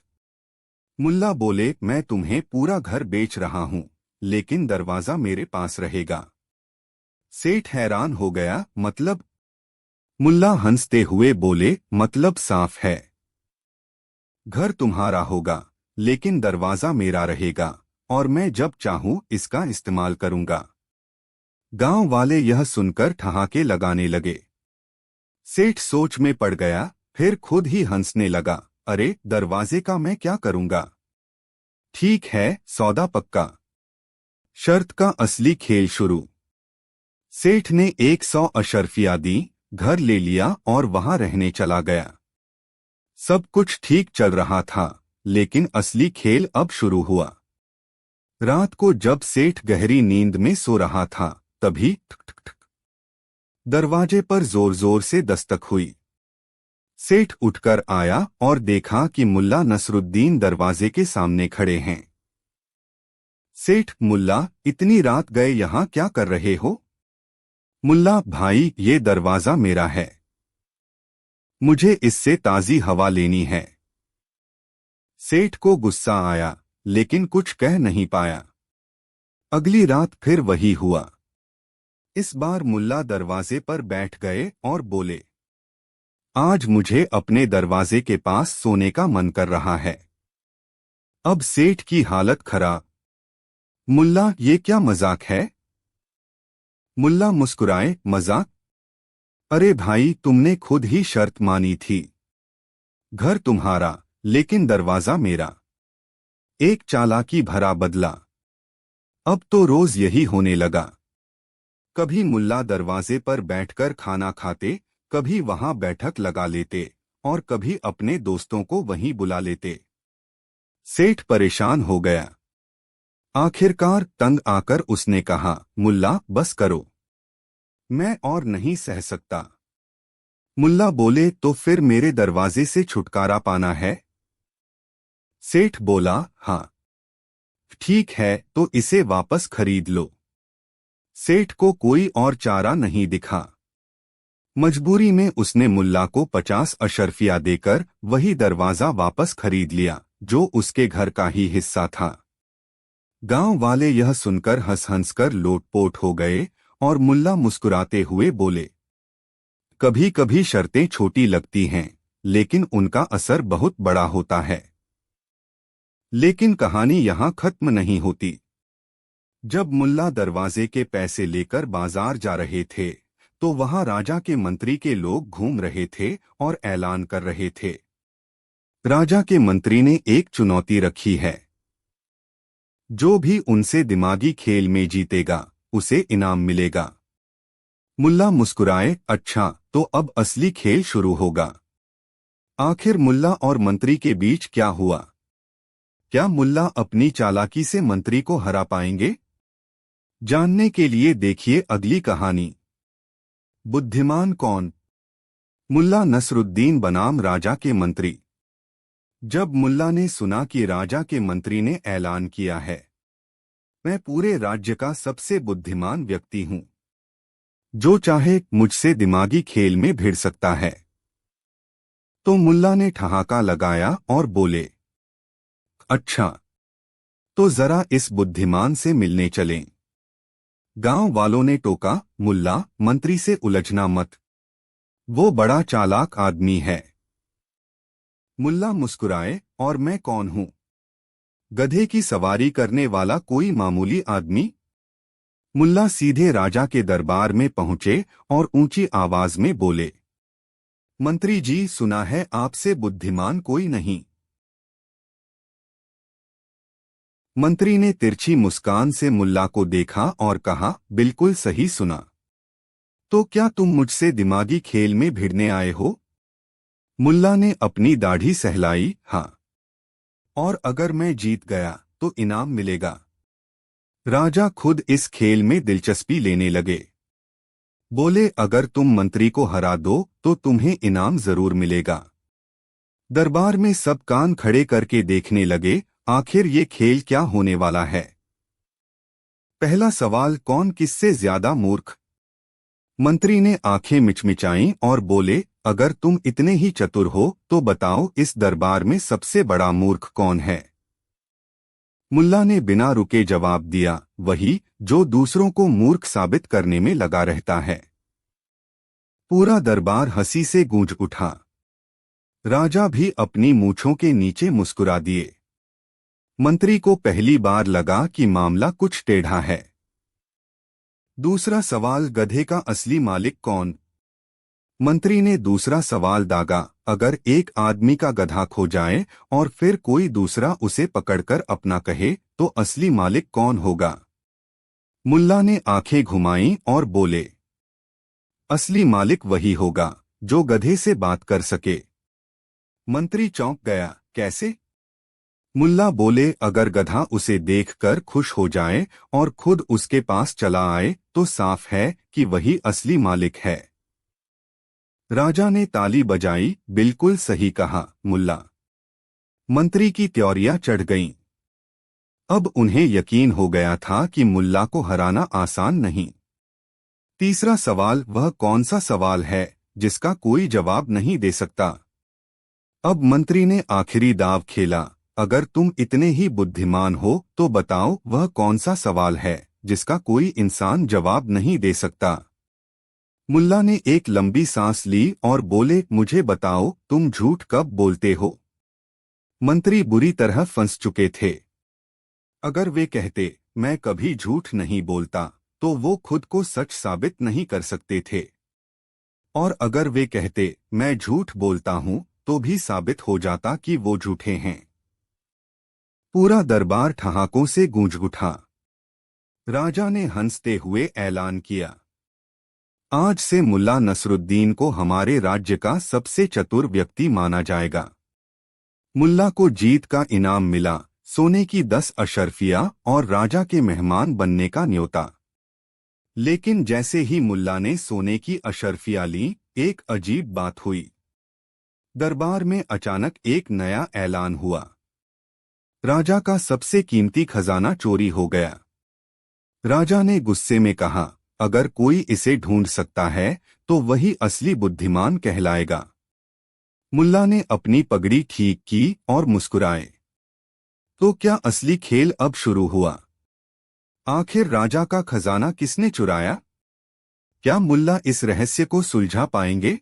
मुल्ला बोले, मैं तुम्हें पूरा घर बेच रहा हूं, लेकिन दरवाजा मेरे पास रहेगा। सेठ हैरान हो गया, मतलब? मुल्ला हंसते हुए बोले, मतलब साफ है। घर तुम्हारा होगा, लेकिन दरवाजा मेरा रहेगा, और मैं जब चाहूं इसका इस्तेमाल करूंगा। गांव वाले यह सुनकर ठहाके लगाने लगे। सेठ सोच में पड़ गया, फिर खुद ही हंसने लगा। अरे, दरवाजे का मैं क्या करूंगा? ठीक है, सौदा पक्का। शर्त का असली खेल शुरू। सेठ ने 100 अशर्फियां दी, घर ले लिया और वहां रहने चला गया। सब कुछ ठीक चल रहा था, लेकिन असली खेल अब शुरू हुआ। रात को जब सेठ गहरी नींद में सो रहा था, तभी ठक ठक ठक दरवाजे पर जोर जोर से दस्तक हुई। सेठ उठकर आया और देखा कि मुल्ला नसरुद्दीन दरवाजे के सामने खड़े हैं। सेठ, मुल्ला, इतनी रात गए यहाँ क्या कर रहे हो? मुल्ला, भाई, ये दरवाजा मेरा है। मुझे इससे ताजी हवा लेनी है। सेठ को गुस्सा आया, लेकिन कुछ कह नहीं पाया। अगली रात फिर वही हुआ। इस बार मुल्ला दरवाजे पर बैठ गए और बोले, आज मुझे अपने दरवाजे के पास सोने का मन कर रहा है। अब सेठ की हालत खराब। मुल्ला, ये क्या मजाक है? मुल्ला मुस्कुराए, मजाक? अरे भाई, तुमने खुद ही शर्त मानी थी। घर तुम्हारा, लेकिन दरवाजा मेरा। एक चालाकी भरा बदला। अब तो रोज यही होने लगा। कभी मुल्ला दरवाजे पर बैठकर खाना खाते, कभी वहां बैठक लगा लेते, और कभी अपने दोस्तों को वहीं बुला लेते। सेठ परेशान हो गया। आखिरकार तंग आकर उसने कहा, मुल्ला, बस करो। मैं और नहीं सह सकता। मुल्ला बोले, तो फिर मेरे दरवाजे से छुटकारा पाना है? सेठ बोला, हाँ। ठीक है, तो इसे वापस खरीद लो। सेठ को कोई और चारा नहीं दिखा। मजबूरी में उसने मुल्ला को 50 अशर्फिया देकर वही दरवाजा वापस खरीद लिया, जो उसके घर का ही हिस्सा था। गांव वाले यह सुनकर हंस हंसकर लोटपोट हो गए, और मुल्ला मुस्कुराते हुए बोले, कभी कभी शर्तें छोटी लगती हैं, लेकिन उनका असर बहुत बड़ा होता है। लेकिन कहानी यहां खत्म नहीं होती। जब मुल्ला दरवाजे के पैसे लेकर बाजार जा रहे थे, तो वहां राजा के मंत्री के लोग घूम रहे थे और ऐलान कर रहे थे। राजा के मंत्री ने एक चुनौती रखी है। जो भी उनसे दिमागी खेल में जीतेगा, उसे इनाम मिलेगा। मुल्ला मुस्कुराए, अच्छा, तो अब असली खेल शुरू होगा। आखिर मुल्ला और मंत्री के बीच क्या हुआ? क्या मुल्ला अपनी चालाकी से मंत्री को हरा पाएंगे? जानने के लिए देखिए अगली कहानी। बुद्धिमान कौन? मुल्ला नसरुद्दीन बनाम राजा के मंत्री। जब मुल्ला ने सुना कि राजा के मंत्री ने ऐलान किया है, मैं पूरे राज्य का सबसे बुद्धिमान व्यक्ति हूं, जो चाहे मुझसे दिमागी खेल में भिड़ सकता है, तो मुल्ला ने ठहाका लगाया और बोले, अच्छा, तो जरा इस बुद्धिमान से मिलने चलें। गांव वालों ने टोका, मुल्ला, मंत्री से उलझना मत, वो बड़ा चालाक आदमी है। मुल्ला मुस्कुराए, और मैं कौन हूं? गधे की सवारी करने वाला कोई मामूली आदमी? मुल्ला सीधे राजा के दरबार में पहुंचे और ऊंची आवाज में बोले, मंत्री जी, सुना है आपसे बुद्धिमान कोई नहीं। मंत्री ने तिरछी मुस्कान से मुल्ला को देखा और कहा, बिल्कुल सही सुना। तो क्या तुम मुझसे दिमागी खेल में भिड़ने आए हो? मुल्ला ने अपनी दाढ़ी सहलाई, हाँ। और अगर मैं जीत गया तो इनाम मिलेगा। राजा खुद इस खेल में दिलचस्पी लेने लगे। बोले, अगर तुम मंत्री को हरा दो तो तुम्हें इनाम जरूर मिलेगा। दरबार में सब कान खड़े करके देखने लगे, आखिर ये खेल क्या होने वाला है। पहला सवाल, कौन किससे ज्यादा मूर्ख? मंत्री ने आंखें मिचमिचाईं और बोले, अगर तुम इतने ही चतुर हो तो बताओ, इस दरबार में सबसे बड़ा मूर्ख कौन है? मुल्ला ने बिना रुके जवाब दिया, वही जो दूसरों को मूर्ख साबित करने में लगा रहता है। पूरा दरबार हंसी से गूंज उठा। राजा भी अपनी मूंछों के नीचे मुस्कुरा दिए। मंत्री को पहली बार लगा कि मामला कुछ टेढ़ा है। दूसरा सवाल, गधे का असली मालिक कौन? मंत्री ने दूसरा सवाल दागा, अगर एक आदमी का गधा खो जाए और फिर कोई दूसरा उसे पकड़कर अपना कहे तो असली मालिक कौन होगा? मुल्ला ने आंखें घुमाईं और बोले, असली मालिक वही होगा जो गधे से बात कर सके। मंत्री चौंक गया, कैसे? मुल्ला बोले, अगर गधा उसे देखकर खुश हो जाए और खुद उसके पास चला आए तो साफ है कि वही असली मालिक है। राजा ने ताली बजाई, बिल्कुल सही कहा मुल्ला। मंत्री की त्योरियां चढ़ गईं। अब उन्हें यकीन हो गया था कि मुल्ला को हराना आसान नहीं। तीसरा सवाल, वह कौन सा सवाल है जिसका कोई जवाब नहीं दे सकता? अब मंत्री ने आखिरी दाव खेला, अगर तुम इतने ही बुद्धिमान हो तो बताओ वह कौन सा सवाल है जिसका कोई इंसान जवाब नहीं दे सकता। मुल्ला ने एक लंबी सांस ली और बोले, मुझे बताओ तुम झूठ कब बोलते हो? मंत्री बुरी तरह फंस चुके थे। अगर वे कहते मैं कभी झूठ नहीं बोलता तो वो खुद को सच साबित नहीं कर सकते थे, और अगर वे कहते मैं झूठ बोलता हूं तो भी साबित हो जाता कि वो झूठे हैं। पूरा दरबार ठहाकों से गूंज उठा। राजा ने हंसते हुए ऐलान किया, आज से मुल्ला नसरुद्दीन को हमारे राज्य का सबसे चतुर व्यक्ति माना जाएगा। मुल्ला को जीत का इनाम मिला, सोने की 10 अशर्फिया और राजा के मेहमान बनने का न्योता। लेकिन जैसे ही मुल्ला ने सोने की अशर्फिया ली, एक अजीब बात हुई। दरबार में अचानक एक नया ऐलान हुआ, राजा का सबसे कीमती खजाना चोरी हो गया। राजा ने गुस्से में कहा, अगर कोई इसे ढूंढ सकता है तो वही असली बुद्धिमान कहलाएगा। मुल्ला ने अपनी पगड़ी ठीक की और मुस्कुराए। तो क्या असली खेल अब शुरू हुआ? आखिर राजा का खजाना किसने चुराया? क्या मुल्ला इस रहस्य को सुलझा पाएंगे,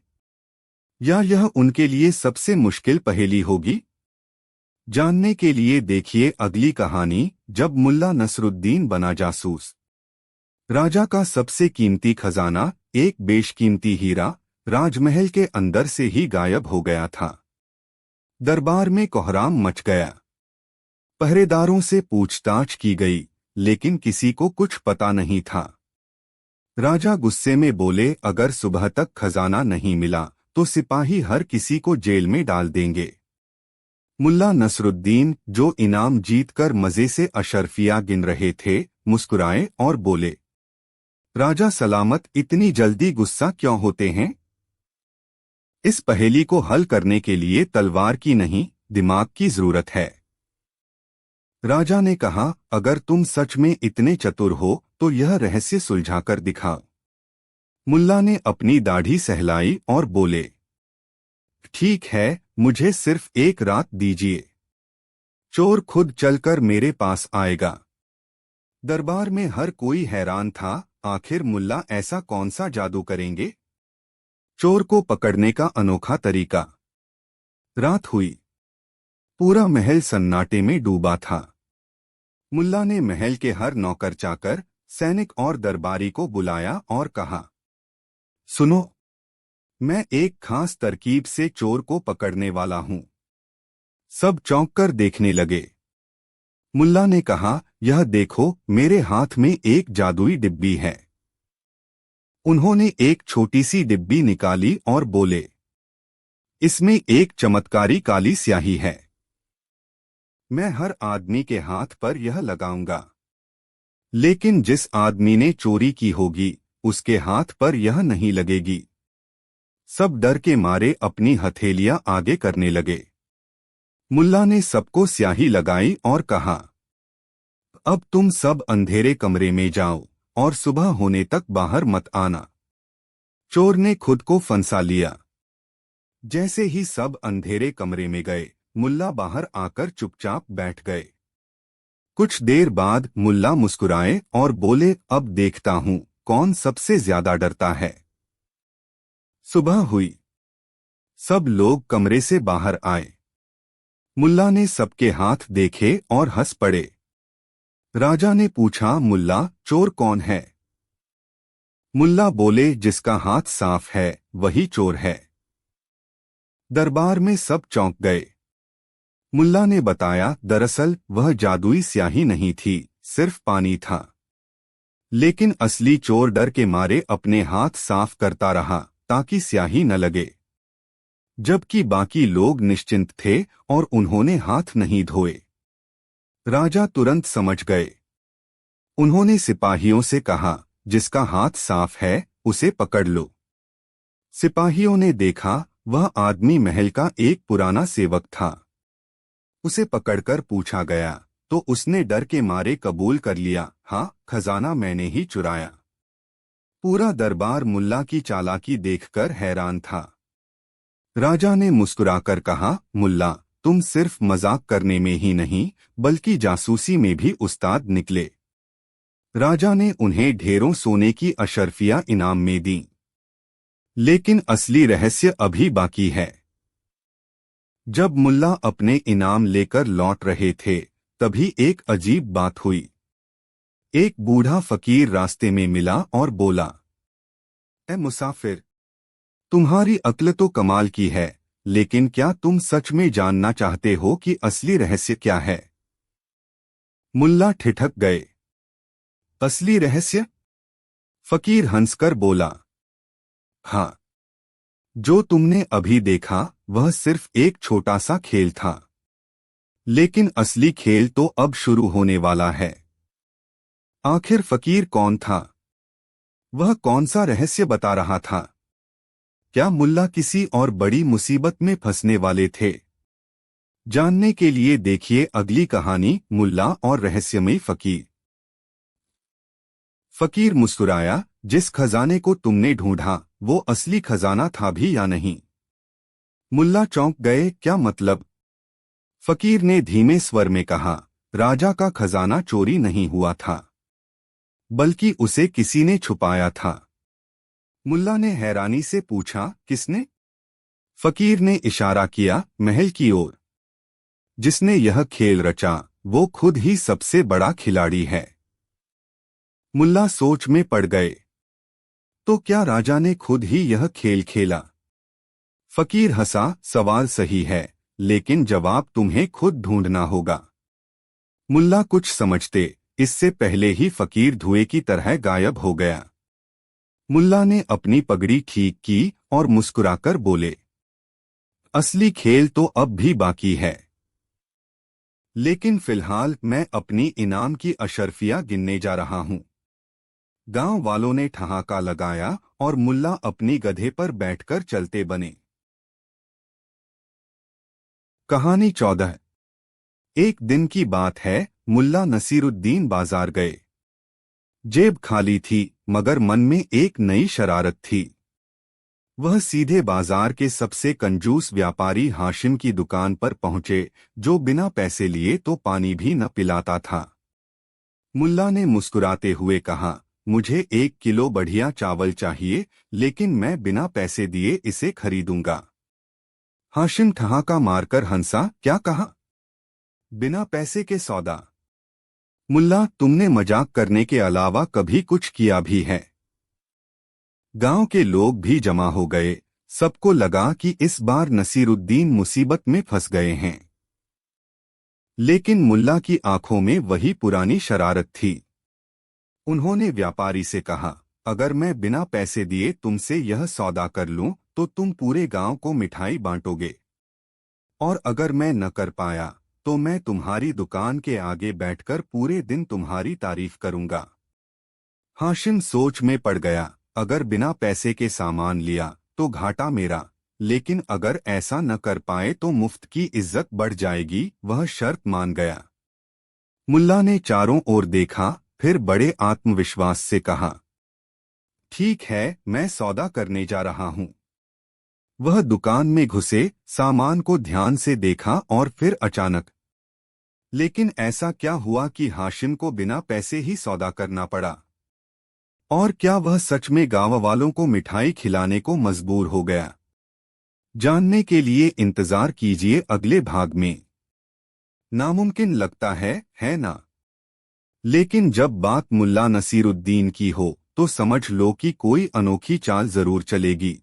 या यह उनके लिए सबसे मुश्किल पहेली होगी? जानने के लिए देखिए अगली कहानी, जब मुल्ला नसरुद्दीन बना जासूस। राजा का सबसे कीमती खजाना, एक बेशकीमती हीरा, राजमहल के अंदर से ही गायब हो गया था। दरबार में कोहराम मच गया। पहरेदारों से पूछताछ की गई, लेकिन किसी को कुछ पता नहीं था। राजा गुस्से में बोले, अगर सुबह तक खजाना नहीं मिला तो सिपाही हर किसी को जेल में डाल देंगे। मुल्ला नसरुद्दीन, जो इनाम जीतकर मजे से अशर्फिया गिन रहे थे, मुस्कुराए और बोले, राजा सलामत, इतनी जल्दी गुस्सा क्यों होते हैं? इस पहेली को हल करने के लिए तलवार की नहीं, दिमाग की जरूरत है। राजा ने कहा, अगर तुम सच में इतने चतुर हो तो यह रहस्य सुलझाकर दिखाओ। मुल्ला ने अपनी दाढ़ी सहलाई और बोले, ठीक है, मुझे सिर्फ एक रात दीजिए। चोर खुद चलकर मेरे पास आएगा। दरबार में हर कोई हैरान था, आखिर मुल्ला ऐसा कौन सा जादू करेंगे? चोर को पकड़ने का अनोखा तरीका। रात हुई। पूरा महल सन्नाटे में डूबा था। मुल्ला ने महल के हर नौकर चाकर, सैनिक और दरबारी को बुलाया और कहा, सुनो, मैं एक खास तरकीब से चोर को पकड़ने वाला हूं। सब चौंककर देखने लगे। मुल्ला ने कहा, यह देखो, मेरे हाथ में एक जादुई डिब्बी है। उन्होंने एक छोटी सी डिब्बी निकाली और बोले, इसमें एक चमत्कारी काली स्याही है। मैं हर आदमी के हाथ पर यह लगाऊंगा, लेकिन जिस आदमी ने चोरी की होगी उसके हाथ पर यह नहीं लगेगी। सब डर के मारे अपनी हथेलियां आगे करने लगे। मुल्ला ने सबको स्याही लगाई और कहा, अब तुम सब अंधेरे कमरे में जाओ और सुबह होने तक बाहर मत आना। चोर ने खुद को फंसा लिया। जैसे ही सब अंधेरे कमरे में गए, मुल्ला बाहर आकर चुपचाप बैठ गए। कुछ देर बाद मुल्ला मुस्कुराए और बोले, अब देखता हूं कौन सबसे ज्यादा डरता है। सुबह हुई। सब लोग कमरे से बाहर आए। मुल्ला ने सबके हाथ देखे और हंस पड़े। राजा ने पूछा, मुल्ला, चोर कौन है? मुल्ला बोले, जिसका हाथ साफ है वही चोर है। दरबार में सब चौंक गए। मुल्ला ने बताया, दरअसल वह जादुई स्याही नहीं थी, सिर्फ पानी था। लेकिन असली चोर डर के मारे अपने हाथ साफ करता रहा ताकि स्याही न लगे। जबकि बाकी लोग निश्चिंत थे और उन्होंने हाथ नहीं धोए। राजा तुरंत समझ गए। उन्होंने सिपाहियों से कहा, जिसका हाथ साफ है उसे पकड़ लो। सिपाहियों ने देखा, वह आदमी महल का एक पुराना सेवक था। उसे पकड़कर पूछा गया तो उसने डर के मारे कबूल कर लिया, हाँ, खजाना मैंने ही चुराया। पूरा दरबार मुल्ला की चालाकी देखकर हैरान था। राजा ने मुस्कुराकर कहा, मुल्ला, तुम सिर्फ मजाक करने में ही नहीं बल्कि जासूसी में भी उस्ताद निकले। राजा ने उन्हें ढेरों सोने की अशर्फियां इनाम में दी। लेकिन असली रहस्य अभी बाकी है। जब मुल्ला अपने इनाम लेकर लौट रहे थे तभी एक अजीब बात हुई। एक बूढ़ा फकीर रास्ते में मिला और बोला, ए मुसाफिर, तुम्हारी अक्ल तो कमाल की है, लेकिन क्या तुम सच में जानना चाहते हो कि असली रहस्य क्या है? मुल्ला ठिठक गए। असली रहस्य? फकीर हंसकर बोला, हाँ, जो तुमने अभी देखा वह सिर्फ एक छोटा सा खेल था, लेकिन असली खेल तो अब शुरू होने वाला है। आखिर फकीर कौन था? वह कौन सा रहस्य बता रहा था? क्या मुल्ला किसी और बड़ी मुसीबत में फंसने वाले थे? जानने के लिए देखिए अगली कहानी, मुल्ला और रहस्यमयी फकीर। फकीर मुस्कुराया, जिस खजाने को तुमने ढूंढा वो असली खजाना था भी या नहीं? मुल्ला चौंक गए, क्या मतलब? फकीर ने धीमे स्वर में कहा, राजा का खजाना चोरी नहीं हुआ था, बल्कि उसे किसी ने छुपाया था। मुल्ला ने हैरानी से पूछा, किसने? फकीर ने इशारा किया महल की ओर। जिसने यह खेल रचा वो खुद ही सबसे बड़ा खिलाड़ी है। मुल्ला सोच में पड़ गए। तो क्या राजा ने खुद ही यह खेल खेला? फकीर हंसा, सवाल सही है, लेकिन जवाब तुम्हें खुद ढूंढना होगा। मुल्ला कुछ समझते इससे पहले ही फकीर धुएं की तरह गायब हो गया। मुल्ला ने अपनी पगड़ी ठीक की और मुस्कुराकर बोले, असली खेल तो अब भी बाकी है, लेकिन फिलहाल मैं अपनी इनाम की अशर्फियां गिनने जा रहा हूं। गांव वालों ने ठहाका लगाया और मुल्ला अपनी गधे पर बैठकर चलते बने। कहानी 14। एक दिन की बात है, मुल्ला नसीरुद्दीन बाजार गए। जेब खाली थी मगर मन में एक नई शरारत थी। वह सीधे बाजार के सबसे कंजूस व्यापारी हाशिम की दुकान पर पहुंचे, जो बिना पैसे लिए तो पानी भी न पिलाता था। मुल्ला ने मुस्कुराते हुए कहा, मुझे 1 किलो बढ़िया चावल चाहिए, लेकिन मैं बिना पैसे दिए इसे खरीदूंगा। हाशिम ठहाका मारकर हंसा, क्या कहा? बिना पैसे के सौदा? मुल्ला, तुमने मजाक करने के अलावा कभी कुछ किया भी है? गांव के लोग भी जमा हो गए। सबको लगा कि इस बार नसीरुद्दीन मुसीबत में फंस गए हैं। लेकिन मुल्ला की आंखों में वही पुरानी शरारत थी। उन्होंने व्यापारी से कहा, अगर मैं बिना पैसे दिए तुमसे यह सौदा कर लूं तो तुम पूरे गांव को मिठाई बांटोगे, और अगर मैं न कर पाया तो मैं तुम्हारी दुकान के आगे बैठकर पूरे दिन तुम्हारी तारीफ करूंगा। हाशिम सोच में पड़ गया, अगर बिना पैसे के सामान लिया तो घाटा मेरा, लेकिन अगर ऐसा न कर पाए तो मुफ्त की इज्जत बढ़ जाएगी। वह शर्त मान गया। मुल्ला ने चारों ओर देखा, फिर बड़े आत्मविश्वास से कहा, ठीक है, मैं सौदा करने जा रहा हूं। वह दुकान में घुसे, सामान को ध्यान से देखा और फिर अचानक लेकिन ऐसा क्या हुआ कि हाशिम को बिना पैसे ही सौदा करना पड़ा? और क्या वह सच में गांव वालों को मिठाई खिलाने को मजबूर हो गया? जानने के लिए इंतजार कीजिए अगले भाग में। नामुमकिन लगता है ना? लेकिन जब बात मुल्ला नसीरुद्दीन की हो तो समझ लो कि कोई अनोखी चाल जरूर चलेगी।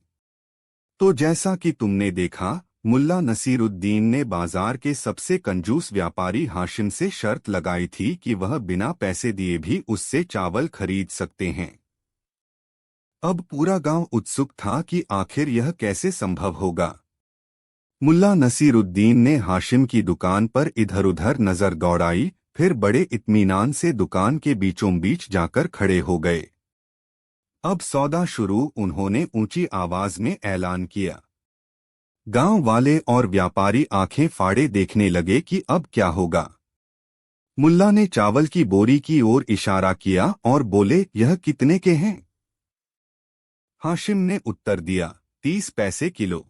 तो जैसा कि तुमने देखा, मुल्ला नसीरुद्दीन ने बाजार के सबसे कंजूस व्यापारी हाशिम से शर्त लगाई थी कि वह बिना पैसे दिए भी उससे चावल खरीद सकते हैं। अब पूरा गांव उत्सुक था कि आखिर यह कैसे संभव होगा। मुल्ला नसीरुद्दीन ने हाशिम की दुकान पर इधर-उधर नजर दौड़ाई, फिर बड़े इत्मीनान से दुकान के बीचों बीच जाकर खड़े हो गए। अब सौदा शुरू, उन्होंने ऊंची आवाज में ऐलान किया। गांव वाले और व्यापारी आंखें फाड़े देखने लगे कि अब क्या होगा। मुल्ला ने चावल की बोरी की ओर इशारा किया और बोले, यह कितने के हैं? हाशिम ने उत्तर दिया, 30 पैसे किलो।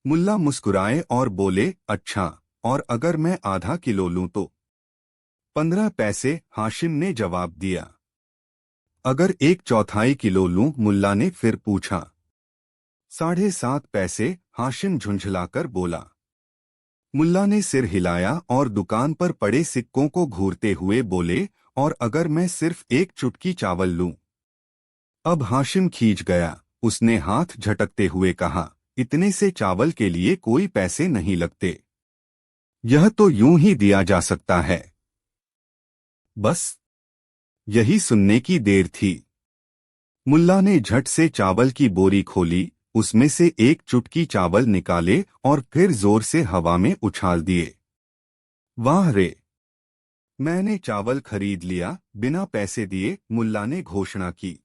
मुल्ला मुस्कुराए और बोले, अच्छा, और अगर मैं आधा किलो लूं तो? 15 पैसे, हाशिम ने जवाब दिया। अगर 1/4 किलो लूं? मुल्ला ने फिर पूछा। 7.5 पैसे, हाशिम झुंझलाकर बोला। मुल्ला ने सिर हिलाया और दुकान पर पड़े सिक्कों को घूरते हुए बोले, और अगर मैं सिर्फ एक चुटकी चावल लूं? अब हाशिम खींच गया, उसने हाथ झटकते हुए कहा, इतने से चावल के लिए कोई पैसे नहीं लगते। यह तो यूं ही दिया जा सकता है। बस यही सुनने की देर थी। मुल्ला ने झट से चावल की बोरी खोली, उसमें से एक चुटकी चावल निकाले और फिर जोर से हवा में उछाल दिए। वाह रे! मैंने चावल खरीद लिया, बिना पैसे दिए, मुल्ला ने घोषणा की।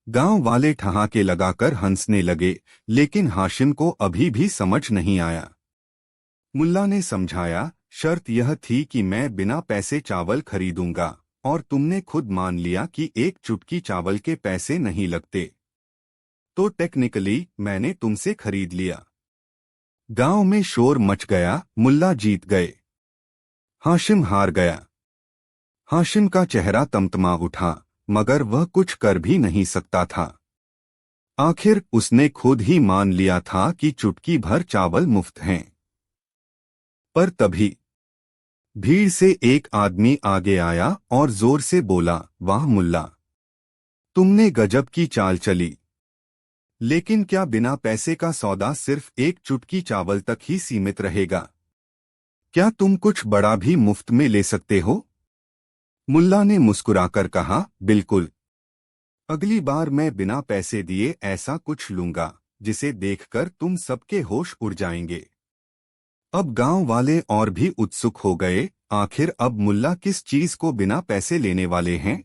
गांव वाले ठहाके लगाकर हंसने लगे, लेकिन हाशिम को अभी भी समझ नहीं आया। मुल्ला ने समझाया, शर्त यह थी कि मैं बिना पैसे चावल खरीदूंगा, और तुमने खुद मान लिया कि एक चुटकी चावल के पैसे नहीं लगते। तो टेक्निकली मैंने तुमसे खरीद लिया। गांव में शोर मच गया, मुल्ला जीत गए, हाशिम हार गया। हाशिम का चेहरा तमतमा उठा, मगर वह कुछ कर भी नहीं सकता था। आखिर उसने खुद ही मान लिया था कि चुटकी भर चावल मुफ्त हैं। पर तभी भीड़ से एक आदमी आगे आया और जोर से बोला, वाह मुल्ला, तुमने गजब की चाल चली। लेकिन क्या बिना पैसे का सौदा सिर्फ एक चुटकी चावल तक ही सीमित रहेगा? क्या तुम कुछ बड़ा भी मुफ्त में ले सकते हो? मुल्ला ने मुस्कुराकर कहा, बिल्कुल। अगली बार मैं बिना पैसे दिए ऐसा कुछ लूंगा जिसे देखकर तुम सबके होश उड़ जाएंगे। अब गांव वाले और भी उत्सुक हो गए, आखिर अब मुल्ला किस चीज को बिना पैसे लेने वाले हैं?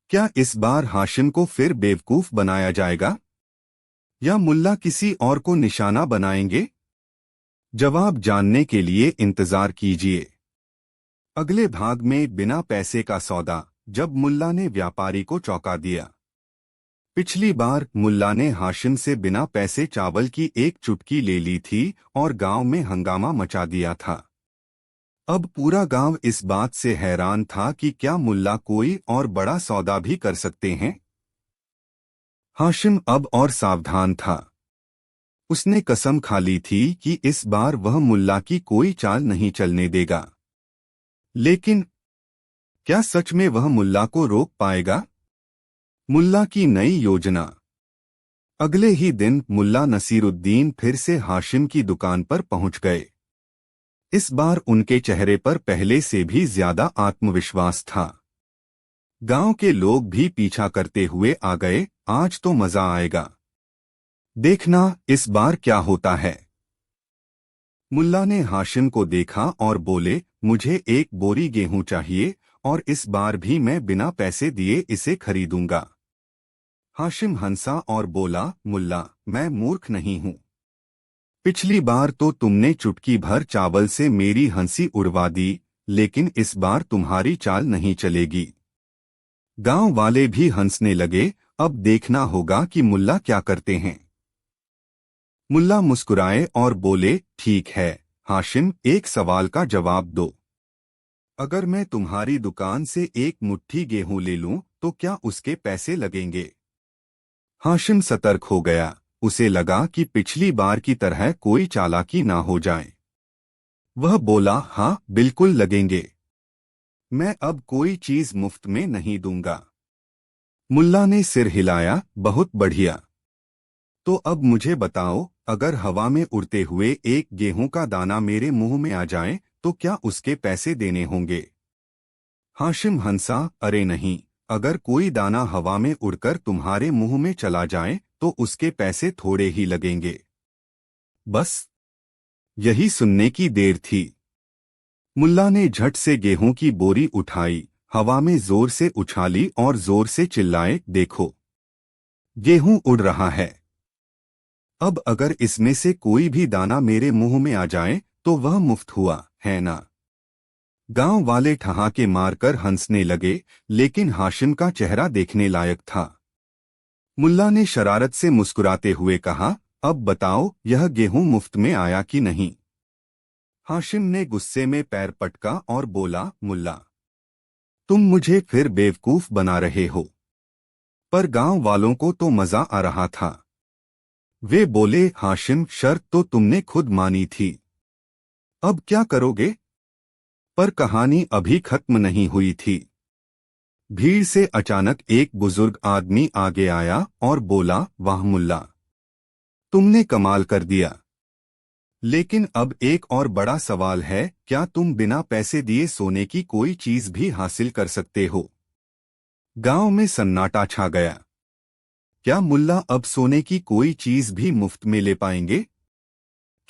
क्या इस बार हाशिम को फिर बेवकूफ बनाया जाएगा, या मुल्ला किसी और को निशाना बनाएंगे? जवाब जानने के लिए इंतजार कीजिए। अगले भाग में बिना पैसे का सौदा, जब मुल्ला ने व्यापारी को चौंका दिया। पिछली बार मुल्ला ने हाशिम से बिना पैसे चावल की एक चुटकी ले ली थी और गांव में हंगामा मचा दिया था। अब पूरा गांव इस बात से हैरान था कि क्या मुल्ला कोई और बड़ा सौदा भी कर सकते हैं। हाशिम अब और सावधान था। उसने कसम खा ली थी कि इस बार वह मुल्ला की कोई चाल नहीं चलने देगा। लेकिन क्या सच में वह मुल्ला को रोक पाएगा? मुल्ला की नई योजना। अगले ही दिन मुल्ला नसीरुद्दीन फिर से हाशिम की दुकान पर पहुंच गए। इस बार उनके चेहरे पर पहले से भी ज्यादा आत्मविश्वास था। गांव के लोग भी पीछा करते हुए आ गए, आज तो मजा आएगा। देखना इस बार क्या होता है। मुल्ला ने हाशिम को देखा और बोले, मुझे एक बोरी गेहूं चाहिए, और इस बार भी मैं बिना पैसे दिए इसे खरीदूंगा। हाशिम हंसा और बोला, मुल्ला, मैं मूर्ख नहीं हूं। पिछली बार तो तुमने चुटकी भर चावल से मेरी हंसी उड़वा दी, लेकिन इस बार तुम्हारी चाल नहीं चलेगी। गांव वाले भी हंसने लगे, अब देखना होगा कि मुल्ला क्या करते हैं। मुल्ला मुस्कुराए और बोले, ठीक है, हाशिम, एक सवाल का जवाब दो। अगर मैं तुम्हारी दुकान से एक मुट्ठी गेहूं ले लूं तो क्या उसके पैसे लगेंगे? हाशिम सतर्क हो गया। उसे लगा कि पिछली बार की तरह कोई चालाकी ना हो जाए। वह बोला, हाँ बिल्कुल लगेंगे। मैं अब कोई चीज मुफ्त में नहीं दूंगा। मुल्ला ने सिर हिलाया, बहुत बढ़िया। तो अब मुझे बताओ, अगर हवा में उड़ते हुए एक गेहूं का दाना मेरे मुंह में आ जाए तो क्या उसके पैसे देने होंगे? हाशिम हंसा, अरे नहीं, अगर कोई दाना हवा में उड़कर तुम्हारे मुंह में चला जाए तो उसके पैसे थोड़े ही लगेंगे। बस यही सुनने की देर थी। मुल्ला ने झट से गेहूं की बोरी उठाई, हवा में जोर से उछाली और जोर से चिल्लाए, देखो, गेहूं उड़ रहा है। अब अगर इसमें से कोई भी दाना मेरे मुंह में आ जाए तो वह मुफ्त हुआ, है ना? गांव वाले ठहाके मारकर हंसने लगे, लेकिन हाशिम का चेहरा देखने लायक था। मुल्ला ने शरारत से मुस्कुराते हुए कहा, अब बताओ, यह गेहूं मुफ्त में आया कि नहीं? हाशिम ने गुस्से में पैर पटका और बोला, मुल्ला, तुम मुझे फिर बेवकूफ बना रहे हो। पर गांव वालों को तो मजा आ रहा था। वे बोले, हाशिम, शर्त तो तुमने खुद मानी थी। अब क्या करोगे? पर कहानी अभी खत्म नहीं हुई थी। भीड़ से अचानक एक बुजुर्ग आदमी आगे आया और बोला, वाह मुल्ला, तुमने कमाल कर दिया। लेकिन अब एक और बड़ा सवाल है, क्या तुम बिना पैसे दिए सोने की कोई चीज भी हासिल कर सकते हो? गांव में सन्नाटा छा गया। क्या मुल्ला अब सोने की कोई चीज भी मुफ्त में ले पाएंगे?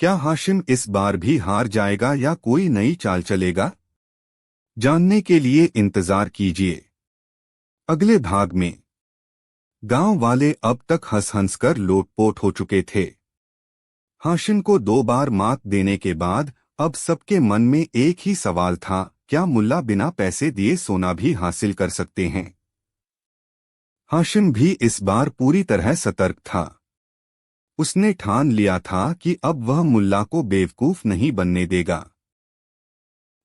क्या हाशिम इस बार भी हार जाएगा या कोई नई चाल चलेगा? जानने के लिए इंतजार कीजिए अगले भाग में। गांव वाले अब तक हंस हंस कर लोटपोट हो चुके थे। हाशिम को 2 बार मात देने के बाद अब सबके मन में एक ही सवाल था, क्या मुल्ला बिना पैसे दिए सोना भी हासिल कर सकते हैं? हाशिम भी इस बार पूरी तरह सतर्क था। उसने ठान लिया था कि अब वह मुल्ला को बेवकूफ नहीं बनने देगा।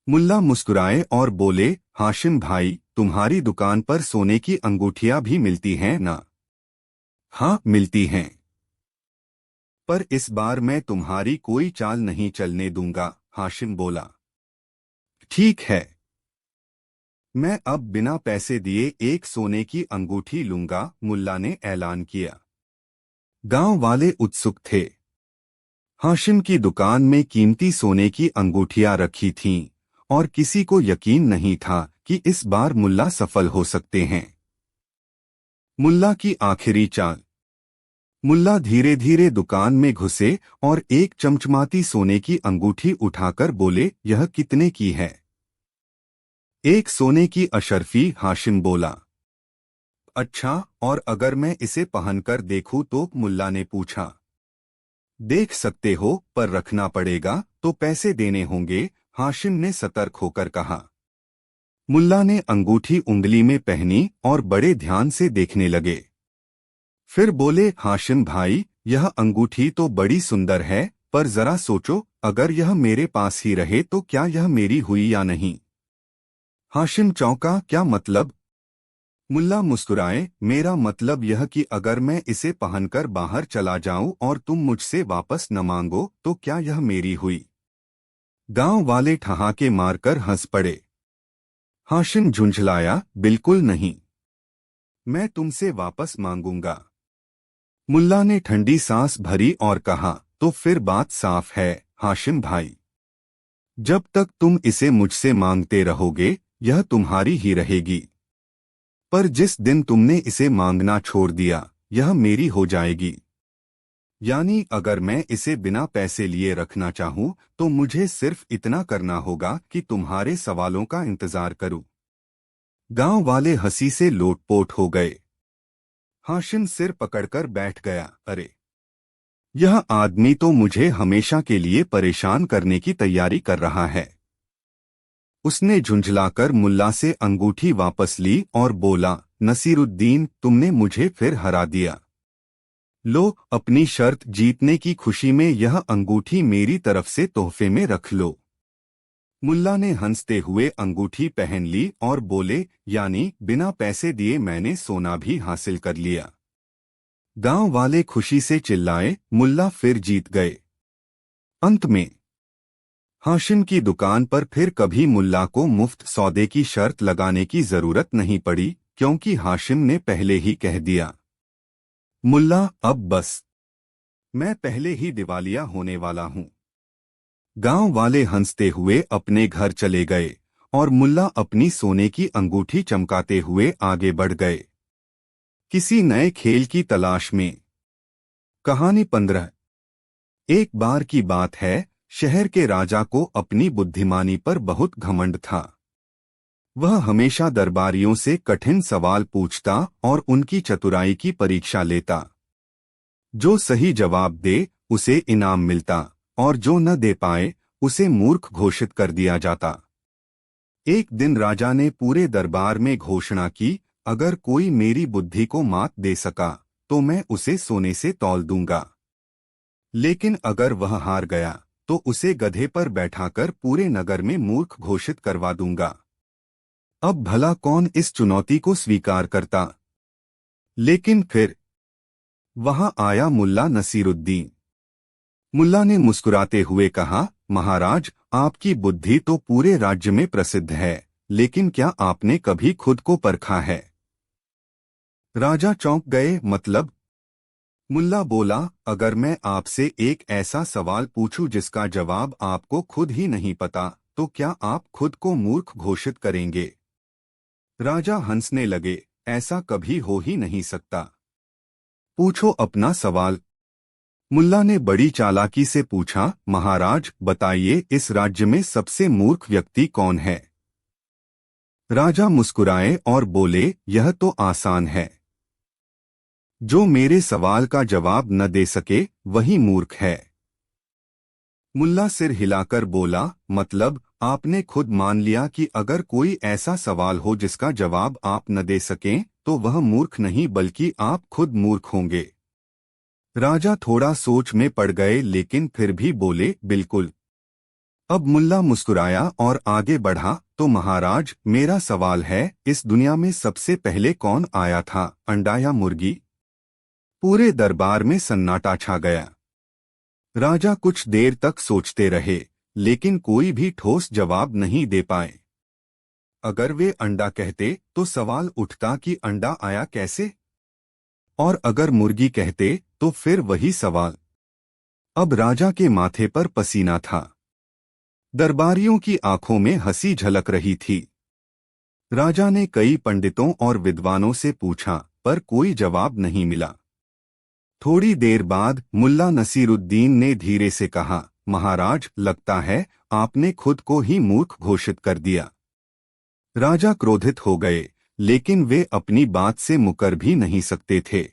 मुल्ला मुस्कुराए और बोले, हाशिम भाई, तुम्हारी दुकान पर सोने की अंगूठियां भी मिलती हैं ना? हाँ मिलती हैं। पर इस बार मैं तुम्हारी कोई चाल नहीं चलने दूंगा, हाशिम बोला। ठीक है, मैं अब बिना पैसे दिए एक सोने की अंगूठी लूंगा, मुल्ला ने ऐलान किया। गांव वाले उत्सुक थे। हाशिम की दुकान में कीमती सोने की अंगूठियां रखी थीं और किसी को यकीन नहीं था कि इस बार मुल्ला सफल हो सकते हैं। मुल्ला की आखिरी चाल। मुल्ला धीरे धीरे दुकान में घुसे और एक चमचमाती सोने की अंगूठी उठाकर बोले, यह कितने की है? एक सोने की अशर्फी, हाशिम बोला। अच्छा, और अगर मैं इसे पहनकर देखूं तो? मुल्ला ने पूछा। देख सकते हो, पर रखना पड़ेगा, तो पैसे देने होंगे, हाशिम ने सतर्क होकर कहा। मुल्ला ने अंगूठी उंगली में पहनी और बड़े ध्यान से देखने लगे। फिर बोले, हाशिम भाई, यह अंगूठी तो बड़ी सुंदर है, पर जरा सोचो, अगर यह मेरे पास ही रहे तो क्या यह मेरी हुई या नहीं? हाशिम चौंका, क्या मतलब? मुल्ला मुस्कुराए, मेरा मतलब यह कि अगर मैं इसे पहनकर बाहर चला जाऊं और तुम मुझसे वापस न मांगो तो क्या यह मेरी हुई? गांव वाले ठहाके मारकर हंस पड़े। हाशिम झुंझलाया, बिल्कुल नहीं, मैं तुमसे वापस मांगूंगा। मुल्ला ने ठंडी सांस भरी और कहा, तो फिर बात साफ है, हाशिम भाई। जब तक तुम इसे मुझसे मांगते रहोगे, यह तुम्हारी ही रहेगी। पर जिस दिन तुमने इसे मांगना छोड़ दिया, यह मेरी हो जाएगी। यानी अगर मैं इसे बिना पैसे लिए रखना चाहूं, तो मुझे सिर्फ इतना करना होगा कि तुम्हारे सवालों का इंतजार करूं। गांव वाले हंसी से लोटपोट हो गए। हाशिम सिर पकड़कर बैठ गया, अरे, यह आदमी तो मुझे हमेशा के लिए परेशान करने की तैयारी कर रहा है। उसने झुंझलाकर मुल्ला से अंगूठी वापस ली और बोला, नसीरुद्दीन, तुमने मुझे फिर हरा दिया। लो, अपनी शर्त जीतने की खुशी में यह अंगूठी मेरी तरफ से तोहफे में रख लो। मुल्ला ने हंसते हुए अंगूठी पहन ली और बोले, यानी बिना पैसे दिए मैंने सोना भी हासिल कर लिया। गांव वाले खुशी से चिल्लाए, मुल्ला फिर जीत गए। अंत में हाशिम की दुकान पर फिर कभी मुल्ला को मुफ्त सौदे की शर्त लगाने की जरूरत नहीं पड़ी, क्योंकि हाशिम ने पहले ही कह दिया, मुल्ला अब बस, मैं पहले ही दिवालिया होने वाला हूं। गांव वाले हंसते हुए अपने घर चले गए और मुल्ला अपनी सोने की अंगूठी चमकाते हुए आगे बढ़ गए, किसी नए खेल की तलाश में। कहानी 15। एक बार की बात है, शहर के राजा को अपनी बुद्धिमानी पर बहुत घमंड था। वह हमेशा दरबारियों से कठिन सवाल पूछता और उनकी चतुराई की परीक्षा लेता। जो सही जवाब दे उसे इनाम मिलता और जो न दे पाए उसे मूर्ख घोषित कर दिया जाता। एक दिन राजा ने पूरे दरबार में घोषणा की, अगर कोई मेरी बुद्धि को मात दे सका तो मैं उसे सोने से तौल दूंगा, लेकिन अगर वह हार गया तो उसे गधे पर बैठाकर पूरे नगर में मूर्ख घोषित करवा दूंगा। अब भला कौन इस चुनौती को स्वीकार करता? लेकिन फिर वहां आया मुल्ला नसीरुद्दीन। मुल्ला ने मुस्कुराते हुए कहा, महाराज, आपकी बुद्धि तो पूरे राज्य में प्रसिद्ध है, लेकिन क्या आपने कभी खुद को परखा है? राजा चौंक गए। मतलब? मुल्ला बोला, अगर मैं आपसे एक ऐसा सवाल पूछूं जिसका जवाब आपको खुद ही नहीं पता, तो क्या आप खुद को मूर्ख घोषित करेंगे? राजा हंसने लगे, ऐसा कभी हो ही नहीं सकता। पूछो अपना सवाल। मुल्ला ने बड़ी चालाकी से पूछा, महाराज बताइए, इस राज्य में सबसे मूर्ख व्यक्ति कौन है? राजा मुस्कुराए और बोले, यह तो आसान है। जो मेरे सवाल का जवाब न दे सके वही मूर्ख है। मुल्ला सिर हिलाकर बोला, मतलब आपने खुद मान लिया कि अगर कोई ऐसा सवाल हो जिसका जवाब आप न दे सकें तो वह मूर्ख नहीं बल्कि आप खुद मूर्ख होंगे। राजा थोड़ा सोच में पड़ गए, लेकिन फिर भी बोले, बिल्कुल। अब मुल्ला मुस्कुराया और आगे बढ़ा, तो महाराज मेरा सवाल है, इस दुनिया में सबसे पहले कौन आया था, अंडा या मुर्गी? पूरे दरबार में सन्नाटा छा गया। राजा कुछ देर तक सोचते रहे, लेकिन कोई भी ठोस जवाब नहीं दे पाए। अगर वे अंडा कहते तो सवाल उठता कि अंडा आया कैसे, और अगर मुर्गी कहते तो फिर वही सवाल। अब राजा के माथे पर पसीना था। दरबारियों की आंखों में हंसी झलक रही थी। राजा ने कई पंडितों और विद्वानों से पूछा, पर कोई जवाब नहीं मिला। थोड़ी देर बाद मुल्ला नसीरुद्दीन ने धीरे से कहा, महाराज, लगता है आपने खुद को ही मूर्ख घोषित कर दिया। राजा क्रोधित हो गए, लेकिन वे अपनी बात से मुकर भी नहीं सकते थे।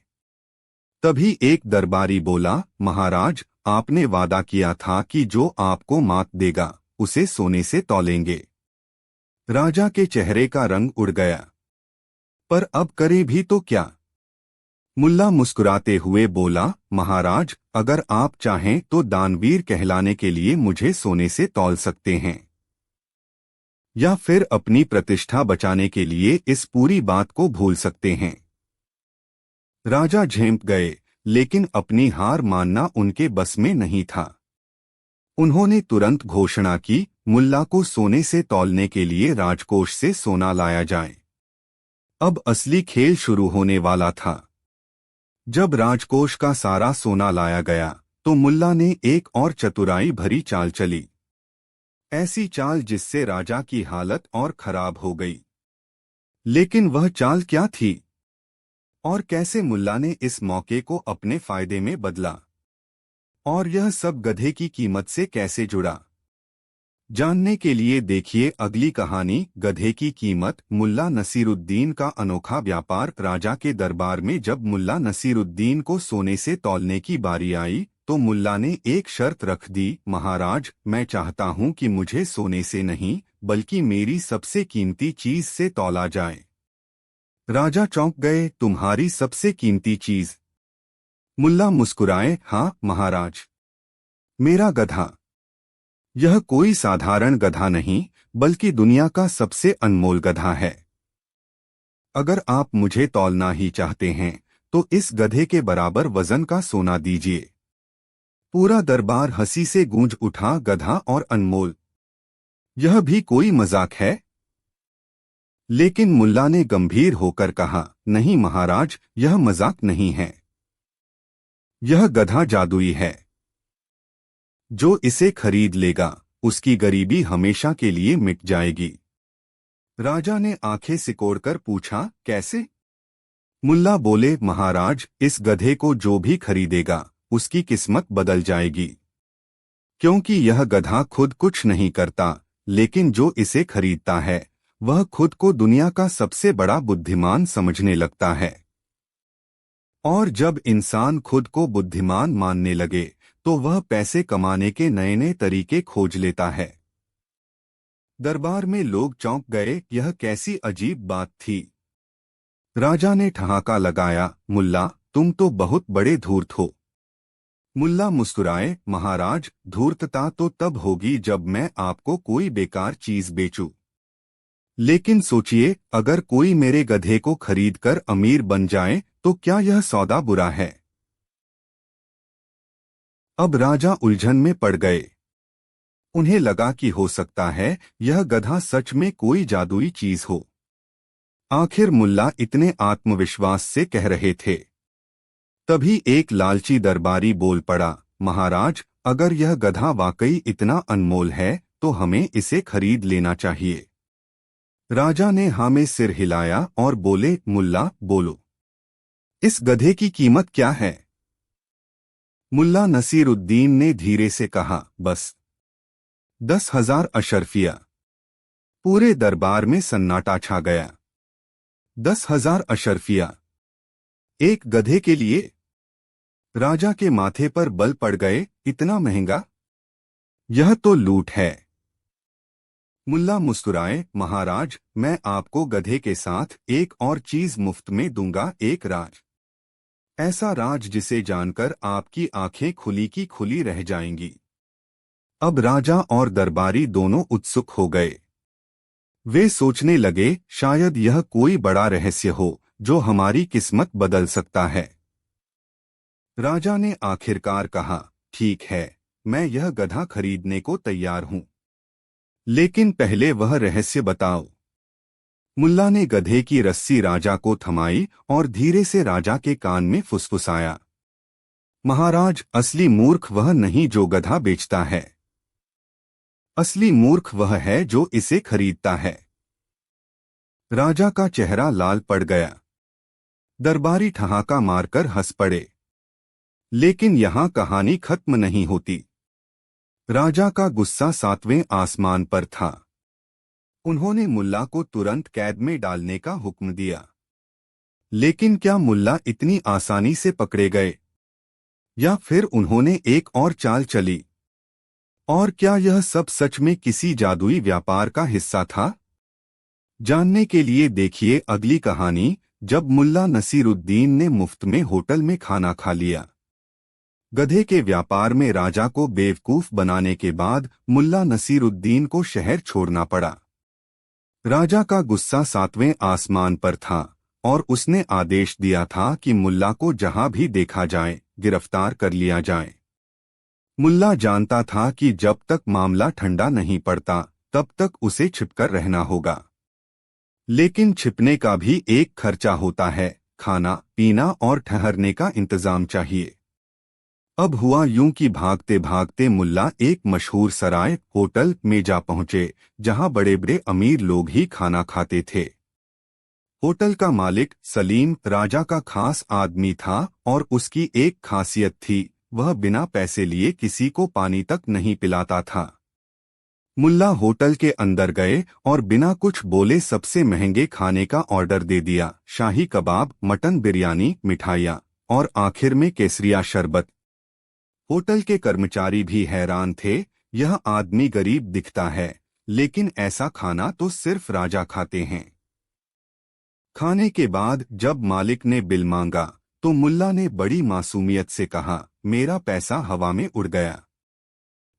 तभी एक दरबारी बोला, महाराज, आपने वादा किया था कि जो आपको मात देगा उसे सोने से तौलेंगे। राजा के चेहरे का रंग उड़ गया। पर अब करे भी तो क्या? मुल्ला मुस्कुराते हुए बोला, महाराज, अगर आप चाहें तो दानवीर कहलाने के लिए मुझे सोने से तौल सकते हैं, या फिर अपनी प्रतिष्ठा बचाने के लिए इस पूरी बात को भूल सकते हैं। राजा झेंप गए, लेकिन अपनी हार मानना उनके बस में नहीं था। उन्होंने तुरंत घोषणा की, मुल्ला को सोने से तौलने के लिए राजकोष से सोना लाया जाए। अब असली खेल शुरू होने वाला था। जब राजकोष का सारा सोना लाया गया तो मुल्ला ने एक और चतुराई भरी चाल चली। ऐसी चाल जिससे राजा की हालत और खराब हो गई। लेकिन वह चाल क्या थी और कैसे मुल्ला ने इस मौके को अपने फायदे में बदला, और यह सब गधे की कीमत से कैसे जुड़ा? जानने के लिए देखिए अगली कहानी, गधे की कीमत। मुल्ला नसीरुद्दीन का अनोखा व्यापार। राजा के दरबार में जब मुल्ला नसीरुद्दीन को सोने से तौलने की बारी आई तो मुल्ला ने एक शर्त रख दी, महाराज, मैं चाहता हूं कि मुझे सोने से नहीं बल्कि मेरी सबसे कीमती चीज से तौला जाए। राजा चौंक गए, तुम्हारी सबसे कीमती चीज? मुल्ला मुस्कुराए, हाँ महाराज, मेरा गधा। यह कोई साधारण गधा नहीं, बल्कि दुनिया का सबसे अनमोल गधा है। अगर आप मुझे तौलना ही चाहते हैं तो इस गधे के बराबर वजन का सोना दीजिए। पूरा दरबार हंसी से गूंज उठा, गधा और अनमोल, यह भी कोई मजाक है? लेकिन मुल्ला ने गंभीर होकर कहा, नहीं महाराज, यह मजाक नहीं है। यह गधा जादुई है। जो इसे खरीद लेगा उसकी गरीबी हमेशा के लिए मिट जाएगी। राजा ने आंखें सिकोड़कर पूछा, कैसे? मुल्ला बोले, महाराज, इस गधे को जो भी खरीदेगा उसकी किस्मत बदल जाएगी। क्योंकि यह गधा खुद कुछ नहीं करता, लेकिन जो इसे खरीदता है वह खुद को दुनिया का सबसे बड़ा बुद्धिमान समझने लगता है। और जब इंसान खुद को बुद्धिमान मानने लगे तो वह पैसे कमाने के नए नए तरीके खोज लेता है। दरबार में लोग चौंक गए, यह कैसी अजीब बात थी। राजा ने ठहाका लगाया, मुल्ला, तुम तो बहुत बड़े धूर्त हो। मुल्ला मुस्कुराए, महाराज, धूर्तता तो तब होगी जब मैं आपको कोई बेकार चीज बेचूं। लेकिन सोचिए, अगर कोई मेरे गधे को खरीदकर अमीर बन जाए तो क्या यह सौदा बुरा है? अब राजा उलझन में पड़ गए। उन्हें लगा कि हो सकता है यह गधा सच में कोई जादुई चीज हो। आखिर मुल्ला इतने आत्मविश्वास से कह रहे थे। तभी एक लालची दरबारी बोल पड़ा, महाराज, अगर यह गधा वाकई इतना अनमोल है तो हमें इसे खरीद लेना चाहिए। राजा ने हाँ में सिर हिलाया और बोले, मुल्ला, बोलो, इस गधे की कीमत क्या है? मुल्ला नसीरुद्दीन ने धीरे से कहा, बस 10,000 अशर्फिया। पूरे दरबार में सन्नाटा छा गया। 10,000 अशर्फिया एक गधे के लिए? राजा के माथे पर बल पड़ गए, इतना महंगा? यह तो लूट है। मुल्ला मुस्कुराए, महाराज, मैं आपको गधे के साथ एक और चीज मुफ्त में दूंगा, एक राज। ऐसा राज जिसे जानकर आपकी आंखें खुली की खुली रह जाएंगी। अब राजा और दरबारी दोनों उत्सुक हो गए। वे सोचने लगे, शायद यह कोई बड़ा रहस्य हो जो हमारी किस्मत बदल सकता है। राजा ने आखिरकार कहा, ठीक है, मैं यह गधा खरीदने को तैयार हूं, लेकिन पहले वह रहस्य बताओ। मुल्ला ने गधे की रस्सी राजा को थमाई और धीरे से राजा के कान में फुसफुसाया, महाराज, असली मूर्ख वह नहीं जो गधा बेचता है। असली मूर्ख वह है जो इसे खरीदता है। राजा का चेहरा लाल पड़ गया। दरबारी ठहाका मारकर हंस पड़े। लेकिन यहां कहानी खत्म नहीं होती। राजा का गुस्सा 7वें आसमान पर था। उन्होंने मुल्ला को तुरंत कैद में डालने का हुक्म दिया। लेकिन क्या मुल्ला इतनी आसानी से पकड़े गए? या फिर उन्होंने एक और चाल चली? और क्या यह सब सच में किसी जादुई व्यापार का हिस्सा था? जानने के लिए देखिए अगली कहानी, जब मुल्ला नसीरुद्दीन ने मुफ्त में होटल में खाना खा लिया। गधे के व्यापार में राजा को बेवकूफ बनाने के बाद मुल्ला नसीरुद्दीन को शहर छोड़ना पड़ा। राजा का गुस्सा 7वें आसमान पर था और उसने आदेश दिया था कि मुल्ला को जहां भी देखा जाए गिरफ्तार कर लिया जाए। मुल्ला जानता था कि जब तक मामला ठंडा नहीं पड़ता तब तक उसे छिपकर रहना होगा। लेकिन छिपने का भी एक खर्चा होता है, खाना पीना और ठहरने का इंतजाम चाहिए। अब हुआ यूं कि भागते भागते मुल्ला एक मशहूर सराय होटल में जा पहुंचे, जहां बड़े बड़े अमीर लोग ही खाना खाते थे। होटल का मालिक सलीम राजा का खास आदमी था और उसकी एक खासियत थी, वह बिना पैसे लिए किसी को पानी तक नहीं पिलाता था। मुल्ला होटल के अंदर गए और बिना कुछ बोले सबसे महंगे खाने का ऑर्डर दे दिया, शाही कबाब, मटन बिरयानी, मिठाइयाँ और आखिर में केसरिया शरबत। होटल के कर्मचारी भी हैरान थे, यह आदमी गरीब दिखता है, लेकिन ऐसा खाना तो सिर्फ राजा खाते हैं। खाने के बाद जब मालिक ने बिल मांगा तो मुल्ला ने बड़ी मासूमियत से कहा, मेरा पैसा हवा में उड़ गया।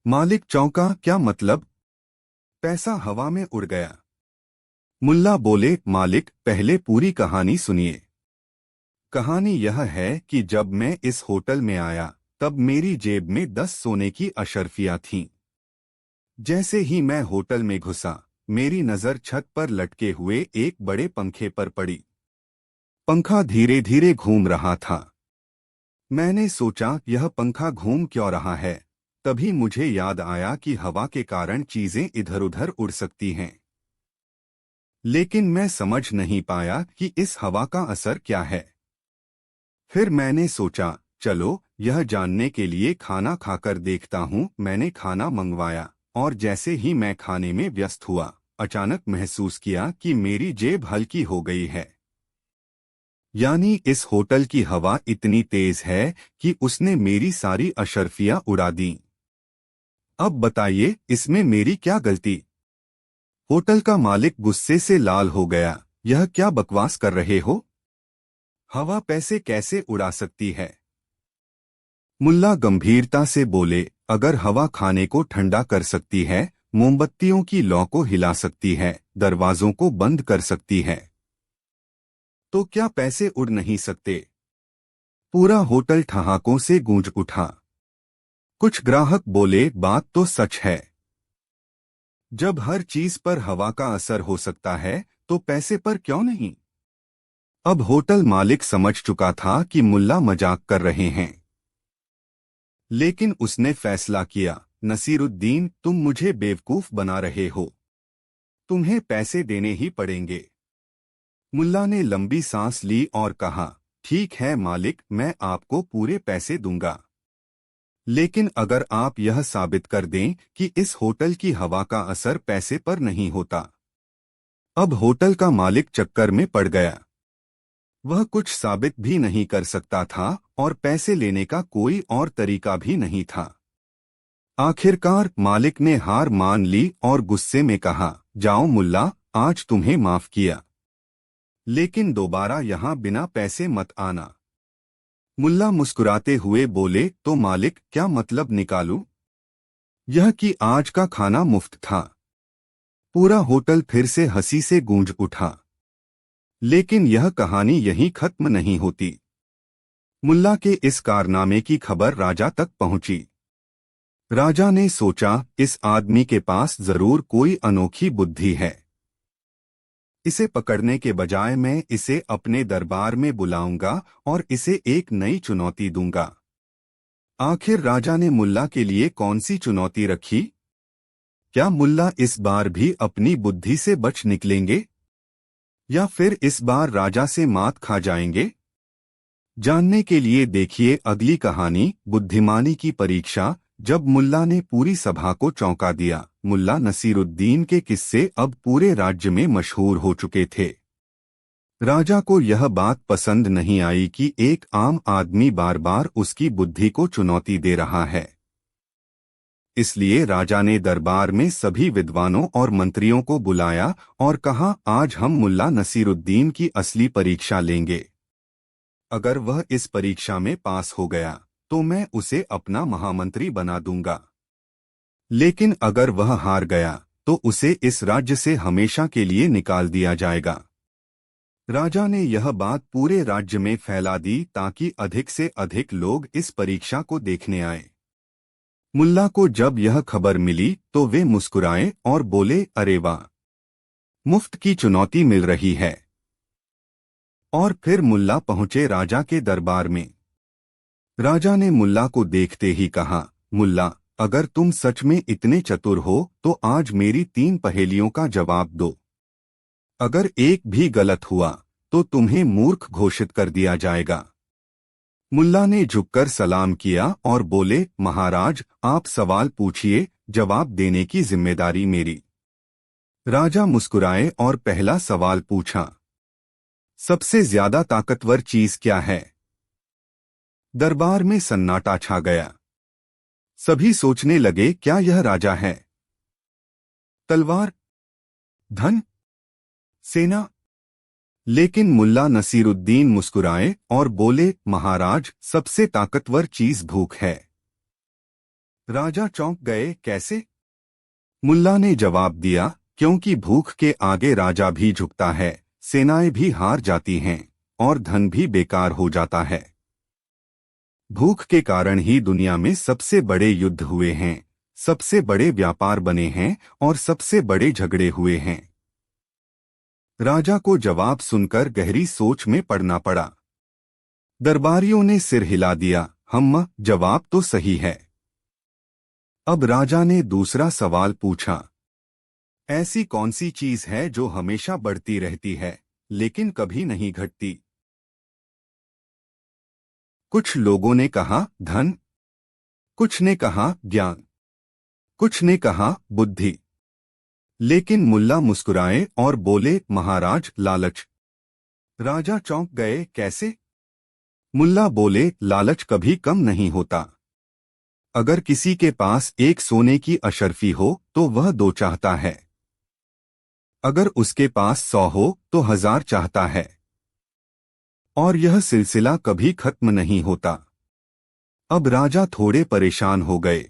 मालिक चौंका, क्या मतलब? पैसा हवा में उड़ गया? मुल्ला बोले, मालिक पहले पूरी कहानी सुनिए। कहानी यह है कि जब मैं इस होटल में आया तब मेरी जेब में 10 सोने की अशर्फियां थीं। जैसे ही मैं होटल में घुसा, मेरी नजर छत पर लटके हुए एक बड़े पंखे पर पड़ी। पंखा धीरे धीरे घूम रहा था। मैंने सोचा, यह पंखा घूम क्यों रहा है? तभी मुझे याद आया कि हवा के कारण चीजें इधर उधर उड़ सकती हैं। लेकिन मैं समझ नहीं पाया कि इस हवा का असर क्या है। फिर मैंने सोचा, चलो यह जानने के लिए खाना खाकर देखता हूँ। मैंने खाना मंगवाया और जैसे ही मैं खाने में व्यस्त हुआ, अचानक महसूस किया कि मेरी जेब हल्की हो गई है। यानी इस होटल की हवा इतनी तेज है कि उसने मेरी सारी अशर्फियां उड़ा दी। अब बताइए, इसमें मेरी क्या गलती? होटल का मालिक गुस्से से लाल हो गया। यह क्या बकवास कर रहे हो? हवा पैसे कैसे उड़ा सकती है? मुल्ला गंभीरता से बोले, अगर हवा खाने को ठंडा कर सकती है, मोमबत्तियों की लौ को हिला सकती है, दरवाजों को बंद कर सकती है, तो क्या पैसे उड़ नहीं सकते? पूरा होटल ठहाकों से गूंज उठा। कुछ ग्राहक बोले, बात तो सच है। जब हर चीज पर हवा का असर हो सकता है, तो पैसे पर क्यों नहीं? अब होटल मालिक समझ चुका था कि मुल्ला मजाक कर रहे हैं। लेकिन उसने फैसला किया, नसीरुद्दीन, तुम मुझे बेवकूफ बना रहे हो। तुम्हें पैसे देने ही पड़ेंगे। मुल्ला ने लंबी सांस ली और कहा, ठीक है मालिक, मैं आपको पूरे पैसे दूंगा। लेकिन अगर आप यह साबित कर दें कि इस होटल की हवा का असर पैसे पर नहीं होता। अब होटल का मालिक चक्कर में पड़ गया। वह कुछ साबित भी नहीं कर सकता था और पैसे लेने का कोई और तरीका भी नहीं था। आखिरकार मालिक ने हार मान ली और गुस्से में कहा, जाओ मुल्ला, आज तुम्हें माफ किया, लेकिन दोबारा यहां बिना पैसे मत आना। मुल्ला मुस्कुराते हुए बोले, तो मालिक क्या मतलब निकालूं? यह कि आज का खाना मुफ्त था। पूरा होटल फिर से हंसी से गूंज उठा। लेकिन यह कहानी यहीं खत्म नहीं होती। मुल्ला के इस कारनामे की खबर राजा तक पहुंची। राजा ने सोचा, इस आदमी के पास जरूर कोई अनोखी बुद्धि है। इसे पकड़ने के बजाय मैं इसे अपने दरबार में बुलाऊंगा और इसे एक नई चुनौती दूंगा। आखिर राजा ने मुल्ला के लिए कौन सी चुनौती रखी? क्या मुल्ला इस बार भी अपनी बुद्धि से बच निकलेंगे, या फिर इस बार राजा से मात खा जाएंगे? जानने के लिए देखिए अगली कहानी, बुद्धिमानी की परीक्षा। जब मुल्ला ने पूरी सभा को चौंका दिया। मुल्ला नसीरुद्दीन के किस्से अब पूरे राज्य में मशहूर हो चुके थे। राजा को यह बात पसंद नहीं आई कि एक आम आदमी बार बार उसकी बुद्धि को चुनौती दे रहा है। इसलिए राजा ने दरबार में सभी विद्वानों और मंत्रियों को बुलाया और कहा, आज हम मुल्ला नसीरुद्दीन की असली परीक्षा लेंगे। अगर वह इस परीक्षा में पास हो गया तो मैं उसे अपना महामंत्री बना दूंगा। लेकिन अगर वह हार गया तो उसे इस राज्य से हमेशा के लिए निकाल दिया जाएगा। राजा ने यह बात पूरे राज्य में फैला दी ताकि अधिक से अधिक लोग इस परीक्षा को देखने आए। मुल्ला को जब यह खबर मिली तो वे मुस्कुराए और बोले, अरे वाह, मुफ्त की चुनौती मिल रही है। और फिर मुल्ला पहुंचे राजा के दरबार में। राजा ने मुल्ला को देखते ही कहा, मुल्ला, अगर तुम सच में इतने चतुर हो तो आज मेरी 3 पहेलियों का जवाब दो। अगर एक भी गलत हुआ तो तुम्हें मूर्ख घोषित कर दिया जाएगा। मुल्ला ने झुककर सलाम किया और बोले, महाराज, आप सवाल पूछिए, जवाब देने की जिम्मेदारी मेरी। राजा मुस्कुराए और पहला सवाल पूछा, सबसे ज्यादा ताकतवर चीज क्या है? दरबार में सन्नाटा छा गया। सभी सोचने लगे, क्या यह राजा है? तलवार, धन, सेना लेकिन मुल्ला नसीरुद्दीन मुस्कुराए और बोले, महाराज, सबसे ताकतवर चीज भूख है। राजा चौंक गए, कैसे? मुल्ला ने जवाब दिया, क्योंकि भूख के आगे राजा भी झुकता है, सेनाएं भी हार जाती हैं और धन भी बेकार हो जाता है। भूख के कारण ही दुनिया में सबसे बड़े युद्ध हुए हैं, सबसे बड़े व्यापार बने हैं और सबसे बड़े झगड़े हुए हैं। राजा को जवाब सुनकर गहरी सोच में पड़ना पड़ा। दरबारियों ने सिर हिला दिया, जवाब तो सही है। अब राजा ने दूसरा सवाल पूछा, ऐसी कौन सी चीज है जो हमेशा बढ़ती रहती है लेकिन कभी नहीं घटती? कुछ लोगों ने कहा धन, कुछ ने कहा ज्ञान, कुछ ने कहा बुद्धि। लेकिन मुल्ला मुस्कुराए और बोले, महाराज, लालच। राजा चौंक गए, कैसे? मुल्ला बोले, लालच कभी कम नहीं होता। अगर किसी के पास एक सोने की अशर्फी हो तो वह 2 चाहता है, अगर उसके पास 100 हो तो 1000 चाहता है, और यह सिलसिला कभी खत्म नहीं होता। अब राजा थोड़े परेशान हो गए।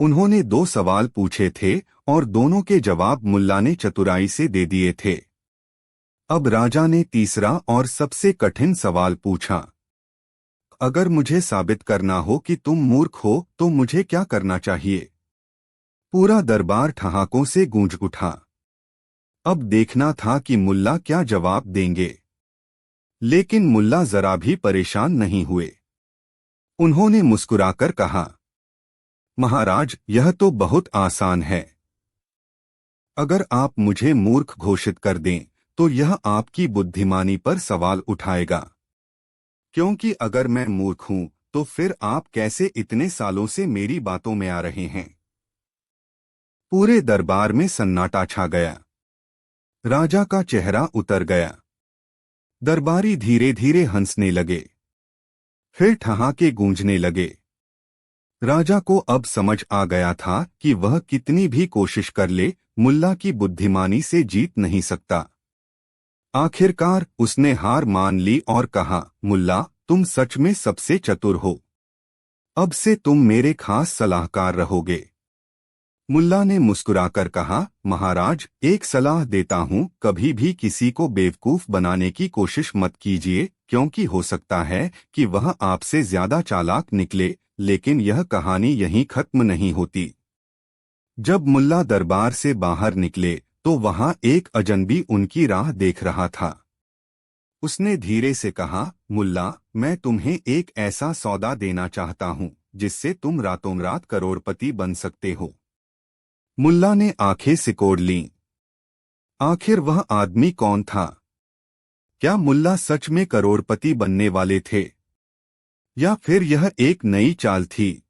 उन्होंने 2 सवाल पूछे थे और दोनों के जवाब मुल्ला ने चतुराई से दे दिए थे। अब राजा ने तीसरा और सबसे कठिन सवाल पूछा, अगर मुझे साबित करना हो कि तुम मूर्ख हो तो मुझे क्या करना चाहिए? पूरा दरबार ठहाकों से गूंज उठा। अब देखना था कि मुल्ला क्या जवाब देंगे। लेकिन मुल्ला जरा भी परेशान नहीं हुए। उन्होंने मुस्कुराकर कहा, महाराज, यह तो बहुत आसान है। अगर आप मुझे मूर्ख घोषित कर दें तो यह आपकी बुद्धिमानी पर सवाल उठाएगा, क्योंकि अगर मैं मूर्ख हूं तो फिर आप कैसे इतने सालों से मेरी बातों में आ रहे हैं? पूरे दरबार में सन्नाटा छा गया। राजा का चेहरा उतर गया। दरबारी धीरे धीरे हंसने लगे, फिर ठहाके गूंजने लगे। राजा को अब समझ आ गया था कि वह कितनी भी कोशिश कर ले, मुल्ला की बुद्धिमानी से जीत नहीं सकता। आखिरकार उसने हार मान ली और कहा, मुल्ला, तुम सच में सबसे चतुर हो। अब से तुम मेरे खास सलाहकार रहोगे। मुल्ला ने मुस्कुराकर कहा, महाराज, एक सलाह देता हूं, कभी भी किसी को बेवकूफ बनाने की कोशिश मत कीजिए, क्योंकि हो सकता है कि वह आपसे ज्यादा चालाक निकले। लेकिन यह कहानी यहीं खत्म नहीं होती। जब मुल्ला दरबार से बाहर निकले तो वहां एक अजनबी उनकी राह देख रहा था। उसने धीरे से कहा, मुल्ला, मैं तुम्हें एक ऐसा सौदा देना चाहता हूं जिससे तुम रातों रात करोड़पति बन सकते हो। मुल्ला ने आंखें सिकोड़ लीं। आखिर वह आदमी कौन था? क्या मुल्ला सच में करोड़पति बनने वाले थे, या फिर यह एक नई चाल थी?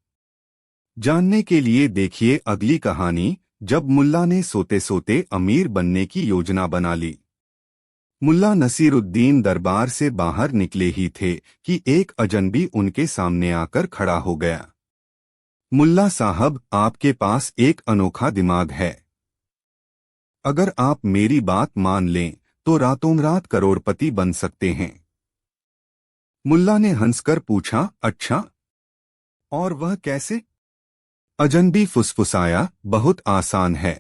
जानने के लिए देखिए अगली कहानी, जब मुल्ला ने सोते सोते अमीर बनने की योजना बना ली। मुल्ला नसीरुद्दीन दरबार से बाहर निकले ही थे कि एक अजनबी उनके सामने आकर खड़ा हो गया। मुल्ला साहब, आपके पास एक अनोखा दिमाग है। अगर आप मेरी बात मान लें तो रातों रात करोड़पति बन सकते हैं। मुल्ला ने हंसकर पूछा, अच्छा, और वह कैसे? अजनबी फुसफुसाया, बहुत आसान है।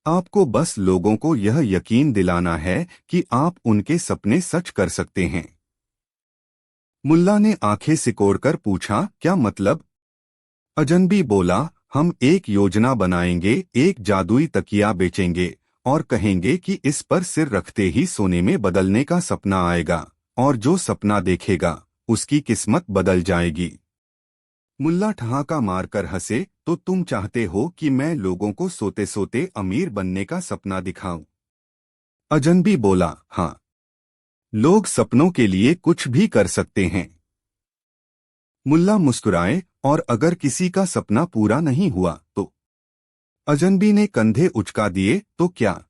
आपको बस लोगों को यह यकीन दिलाना है कि आप उनके सपने सच कर सकते हैं। मुल्ला ने आंखें सिकोड़कर पूछा, क्या मतलब? अजनबी बोला, हम एक योजना बनाएंगे, एक जादुई तकिया बेचेंगे और कहेंगे कि इस पर सिर रखते ही सोने में बदलने का सपना आएगा, और जो सपना देखेगा उसकी किस्मत बदल जाएगी। मुल्ला ठहाका मारकर हंसे, तो तुम चाहते हो कि मैं लोगों को सोते सोते अमीर बनने का सपना दिखाऊं? अजनबी बोला, हाँ, लोग सपनों के लिए कुछ भी कर सकते हैं। मुल्ला मुस्कुराए, और अगर किसी का सपना पूरा नहीं हुआ तो? अजनबी ने कंधे उचका दिए, तो क्या?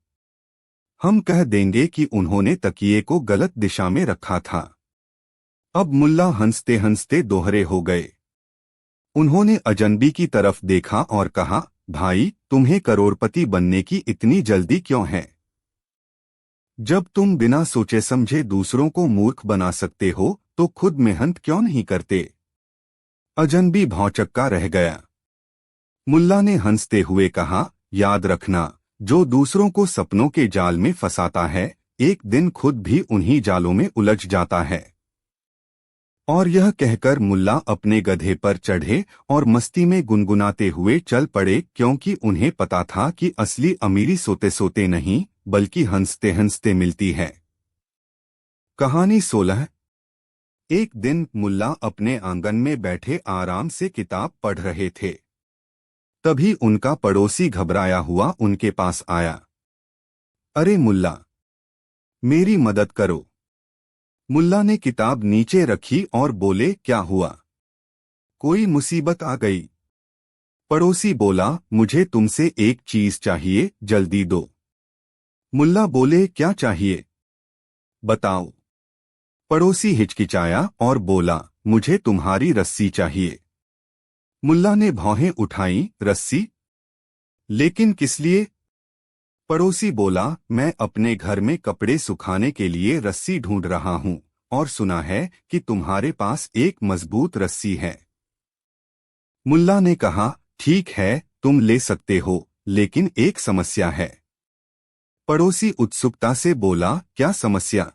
हम कह देंगे कि उन्होंने तकिए को गलत दिशा में रखा था। अब मुल्ला हंसते हंसते दोहरे हो गए। उन्होंने अजनबी की तरफ देखा और कहा, भाई, तुम्हें करोड़पति बनने की इतनी जल्दी क्यों है? जब तुम बिना सोचे समझे दूसरों को मूर्ख बना सकते हो तो खुद मेहनत क्यों नहीं करते? अजनबी भौंचक्का रह गया। मुल्ला ने हंसते हुए कहा, याद रखना, जो दूसरों को सपनों के जाल में फंसाता है एक दिन खुद भी उन्हीं जालों में उलझ जाता है। और यह कहकर मुल्ला अपने गधे पर चढ़े और मस्ती में गुनगुनाते हुए चल पड़े, क्योंकि उन्हें पता था कि असली अमीरी सोते सोते नहीं बल्कि हंसते हंसते मिलती है। कहानी 16। एक दिन मुल्ला अपने आंगन में बैठे आराम से किताब पढ़ रहे थे। तभी उनका पड़ोसी घबराया हुआ उनके पास आया। अरे मुल्ला, मेरी मदद करो। मुल्ला ने किताब नीचे रखी और बोले, क्या हुआ? कोई मुसीबत आ गई? पड़ोसी बोला, मुझे तुमसे एक चीज चाहिए, जल्दी दो। मुल्ला बोले, क्या चाहिए? बताओ। पड़ोसी हिचकिचाया और बोला, मुझे तुम्हारी रस्सी चाहिए। मुल्ला ने भौहें उठाई, रस्सी? लेकिन किस लिए? पड़ोसी बोला, मैं अपने घर में कपड़े सुखाने के लिए रस्सी ढूंढ रहा हूं और सुना है कि तुम्हारे पास एक मजबूत रस्सी है। मुल्ला ने कहा, ठीक है, तुम ले सकते हो, लेकिन एक समस्या है। पड़ोसी उत्सुकता से बोला, क्या समस्या?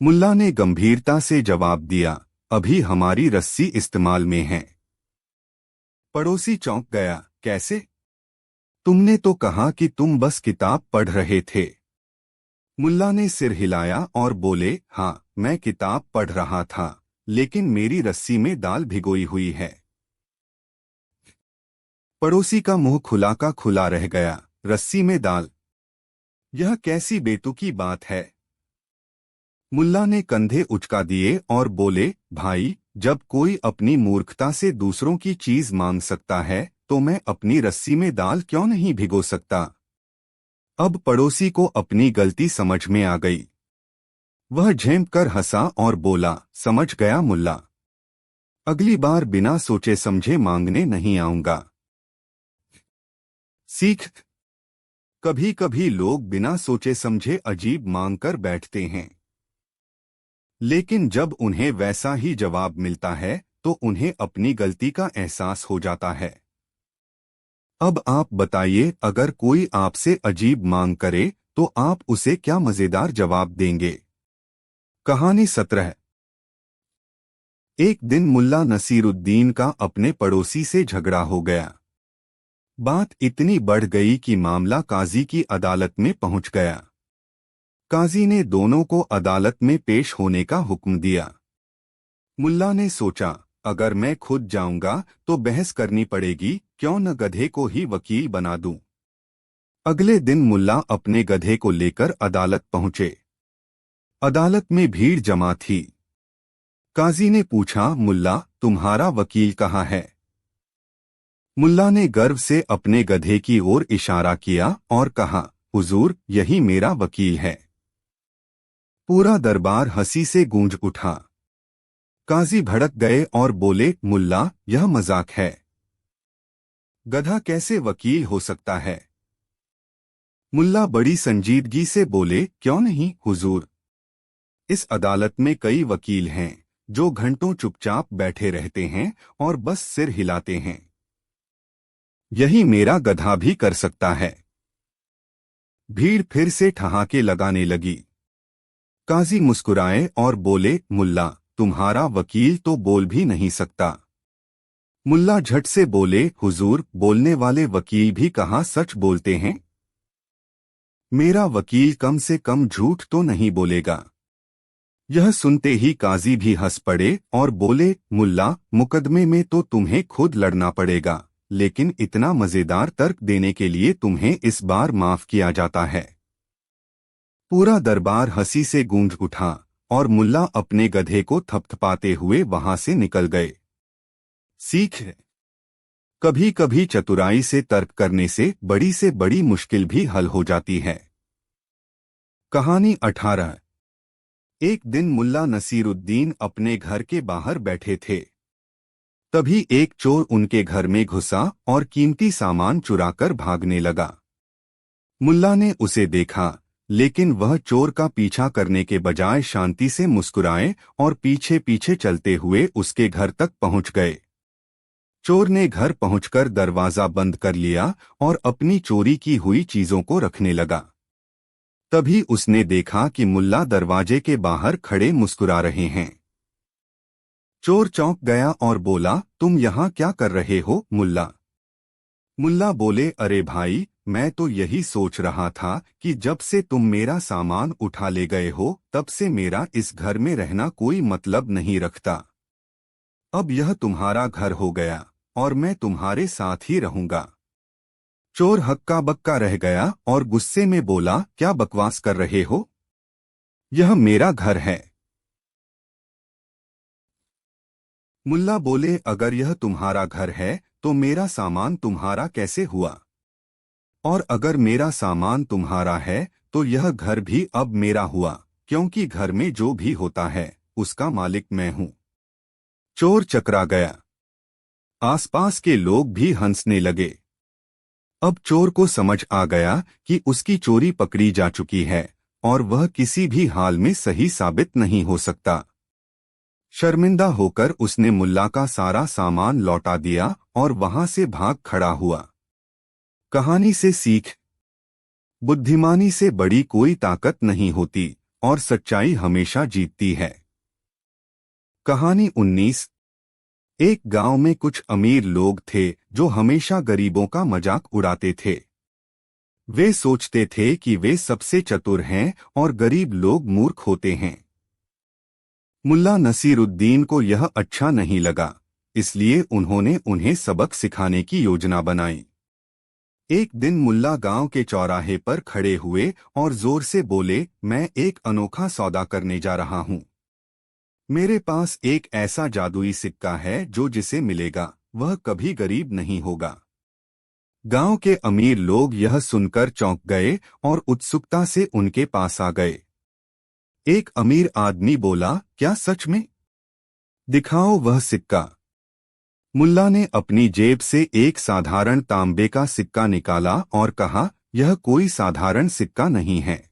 मुल्ला ने गंभीरता से जवाब दिया, अभी हमारी रस्सी इस्तेमाल में है। पड़ोसी चौंक गया, कैसे? तुमने तो कहा कि तुम बस किताब पढ़ रहे थे। मुल्ला ने सिर हिलाया और बोले, हाँ, मैं किताब पढ़ रहा था, लेकिन मेरी रस्सी में दाल भिगोई हुई है। पड़ोसी का मुंह खुला का खुला रह गया। रस्सी में दाल? यह कैसी बेतुकी बात है? मुल्ला ने कंधे उचका दिए और बोले, भाई, जब कोई अपनी मूर्खता से दूसरों की चीज मांग सकता है तो मैं अपनी रस्सी में दाल क्यों नहीं भिगो सकता? अब पड़ोसी को अपनी गलती समझ में आ गई। वह झेंप कर हंसा और बोला, समझ गया मुल्ला, अगली बार बिना सोचे समझे मांगने नहीं आऊंगा। सीख। कभी कभी लोग बिना सोचे समझे अजीब मांग कर बैठते हैं, लेकिन जब उन्हें वैसा ही जवाब मिलता है तो उन्हें अपनी गलती का एहसास हो जाता है। अब आप बताइए, अगर कोई आपसे अजीब मांग करे तो आप उसे क्या मजेदार जवाब देंगे? कहानी 17। एक दिन मुल्ला नसीरुद्दीन का अपने पड़ोसी से झगड़ा हो गया। बात इतनी बढ़ गई कि मामला काजी की अदालत में पहुंच गया। काजी ने दोनों को अदालत में पेश होने का हुक्म दिया। मुल्ला ने सोचा, अगर मैं खुद जाऊंगा तो बहस करनी पड़ेगी, क्यों न गधे को ही वकील बना दूं। अगले दिन मुल्ला अपने गधे को लेकर अदालत पहुंचे। अदालत में भीड़ जमा थी। काजी ने पूछा, मुल्ला, तुम्हारा वकील कहाँ है? मुल्ला ने गर्व से अपने गधे की ओर इशारा किया और कहा, हुजूर, यही मेरा वकील है। पूरा दरबार हंसी से गूंज उठा। काजी भड़क गए और बोले, मुल्ला, यह मजाक है। गधा कैसे वकील हो सकता है? मुल्ला बड़ी संजीदगी से बोले, क्यों नहीं हुजूर, इस अदालत में कई वकील हैं जो घंटों चुपचाप बैठे रहते हैं और बस सिर हिलाते हैं। यही मेरा गधा भी कर सकता है। भीड़ फिर से ठहाके लगाने लगी। काजी मुस्कुराए और बोले, मुल्ला, तुम्हारा वकील तो बोल भी नहीं सकता। मुल्ला झट से बोले, हुजूर, बोलने वाले वकील भी कहाँ सच बोलते हैं। मेरा वकील कम से कम झूठ तो नहीं बोलेगा। यह सुनते ही काजी भी हंस पड़े और बोले, मुल्ला, मुकदमे में तो तुम्हें खुद लड़ना पड़ेगा, लेकिन इतना मजेदार तर्क देने के लिए तुम्हें इस बार माफ किया जाता है। पूरा दरबार हंसी से गूंज उठा और मुल्ला अपने गधे को थपथपाते हुए वहां से निकल गए। सीख। कभी कभी चतुराई से तर्क करने से बड़ी मुश्किल भी हल हो जाती है। कहानी 18। एक दिन मुल्ला नसीरुद्दीन अपने घर के बाहर बैठे थे। तभी एक चोर उनके घर में घुसा और कीमती सामान चुराकर भागने लगा। मुल्ला ने उसे देखा, लेकिन वह चोर का पीछा करने के बजाय शांति से मुस्कुराए और पीछे पीछे चलते हुए उसके घर तक पहुंच गए। चोर ने घर पहुंचकर दरवाजा बंद कर लिया और अपनी चोरी की हुई चीजों को रखने लगा। तभी उसने देखा कि मुल्ला दरवाजे के बाहर खड़े मुस्कुरा रहे हैं। चोर चौंक गया और बोला, तुम यहाँ क्या कर रहे हो मुल्ला? मुल्ला बोले, अरे भाई, मैं तो यही सोच रहा था कि जब से तुम मेरा सामान उठा ले गए हो तब से मेरा इस घर में रहना कोई मतलब नहीं रखता। अब यह तुम्हारा घर हो गया और मैं तुम्हारे साथ ही रहूंगा। चोर हक्का बक्का रह गया और गुस्से में बोला, क्या बकवास कर रहे हो? यह मेरा घर है। मुल्ला बोले, अगर यह तुम्हारा घर है तो मेरा सामान तुम्हारा कैसे हुआ? और अगर मेरा सामान तुम्हारा है तो यह घर भी अब मेरा हुआ, क्योंकि घर में जो भी होता है उसका मालिक मैं हूं। चोर चकरा गया। आसपास के लोग भी हंसने लगे। अब चोर को समझ आ गया कि उसकी चोरी पकड़ी जा चुकी है और वह किसी भी हाल में सही साबित नहीं हो सकता। शर्मिंदा होकर उसने मुल्ला का सारा सामान लौटा दिया और वहां से भाग खड़ा हुआ। कहानी से सीख, बुद्धिमानी से बड़ी कोई ताकत नहीं होती और सच्चाई हमेशा जीतती है। कहानी 19। एक गांव में कुछ अमीर लोग थे जो हमेशा गरीबों का मजाक उड़ाते थे। वे सोचते थे कि वे सबसे चतुर हैं और गरीब लोग मूर्ख होते हैं। मुल्ला नसीरुद्दीन को यह अच्छा नहीं लगा, इसलिए उन्होंने उन्हें सबक सिखाने की योजना बनाई। एक दिन मुल्ला गांव के चौराहे पर खड़े हुए और जोर से बोले, मैं एक अनोखा सौदा करने जा रहा हूं। मेरे पास एक ऐसा जादुई सिक्का है जो जिसे मिलेगा वह कभी गरीब नहीं होगा। गांव के अमीर लोग यह सुनकर चौंक गए और उत्सुकता से उनके पास आ गए। एक अमीर आदमी बोला, क्या सच में? दिखाओ वह सिक्का। मुल्ला ने अपनी जेब से एक साधारण तांबे का सिक्का निकाला और कहा, यह कोई साधारण सिक्का नहीं है।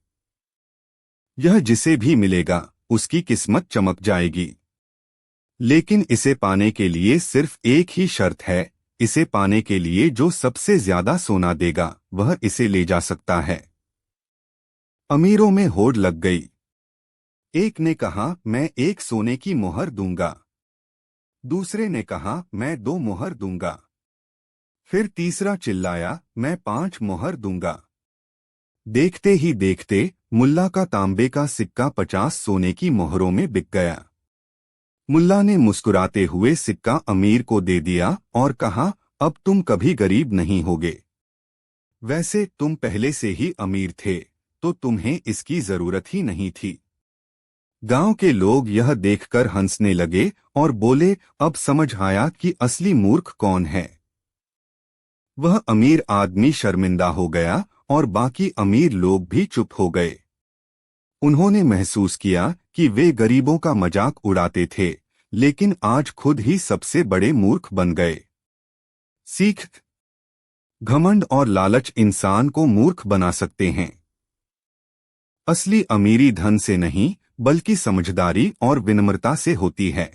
यह जिसे भी मिलेगा उसकी किस्मत चमक जाएगी। लेकिन इसे पाने के लिए सिर्फ एक ही शर्त है, इसे पाने के लिए जो सबसे ज्यादा सोना देगा वह इसे ले जा सकता है। अमीरों में होड़ लग गई। एक ने कहा, मैं एक सोने की मोहर दूंगा। दूसरे ने कहा, मैं 2 मोहर दूंगा। फिर तीसरा चिल्लाया, मैं 5 मोहर दूंगा। देखते ही देखते मुल्ला का तांबे का सिक्का 50 सोने की मोहरों में बिक गया। मुल्ला ने मुस्कुराते हुए सिक्का अमीर को दे दिया और कहा, अब तुम कभी गरीब नहीं होगे। वैसे तुम पहले से ही अमीर थे, तो तुम्हें इसकी जरूरत ही नहीं थी। गांव के लोग यह देखकर हंसने लगे और बोले, अब समझ आया कि असली मूर्ख कौन है। वह अमीर आदमी शर्मिंदा हो गया और बाकी अमीर लोग भी चुप हो गए। उन्होंने महसूस किया कि वे गरीबों का मजाक उड़ाते थे, लेकिन आज खुद ही सबसे बड़े मूर्ख बन गए। सीख, घमंड और लालच इंसान को मूर्ख बना सकते हैं। असली अमीरी धन से नहीं बल्कि समझदारी और विनम्रता से होती है।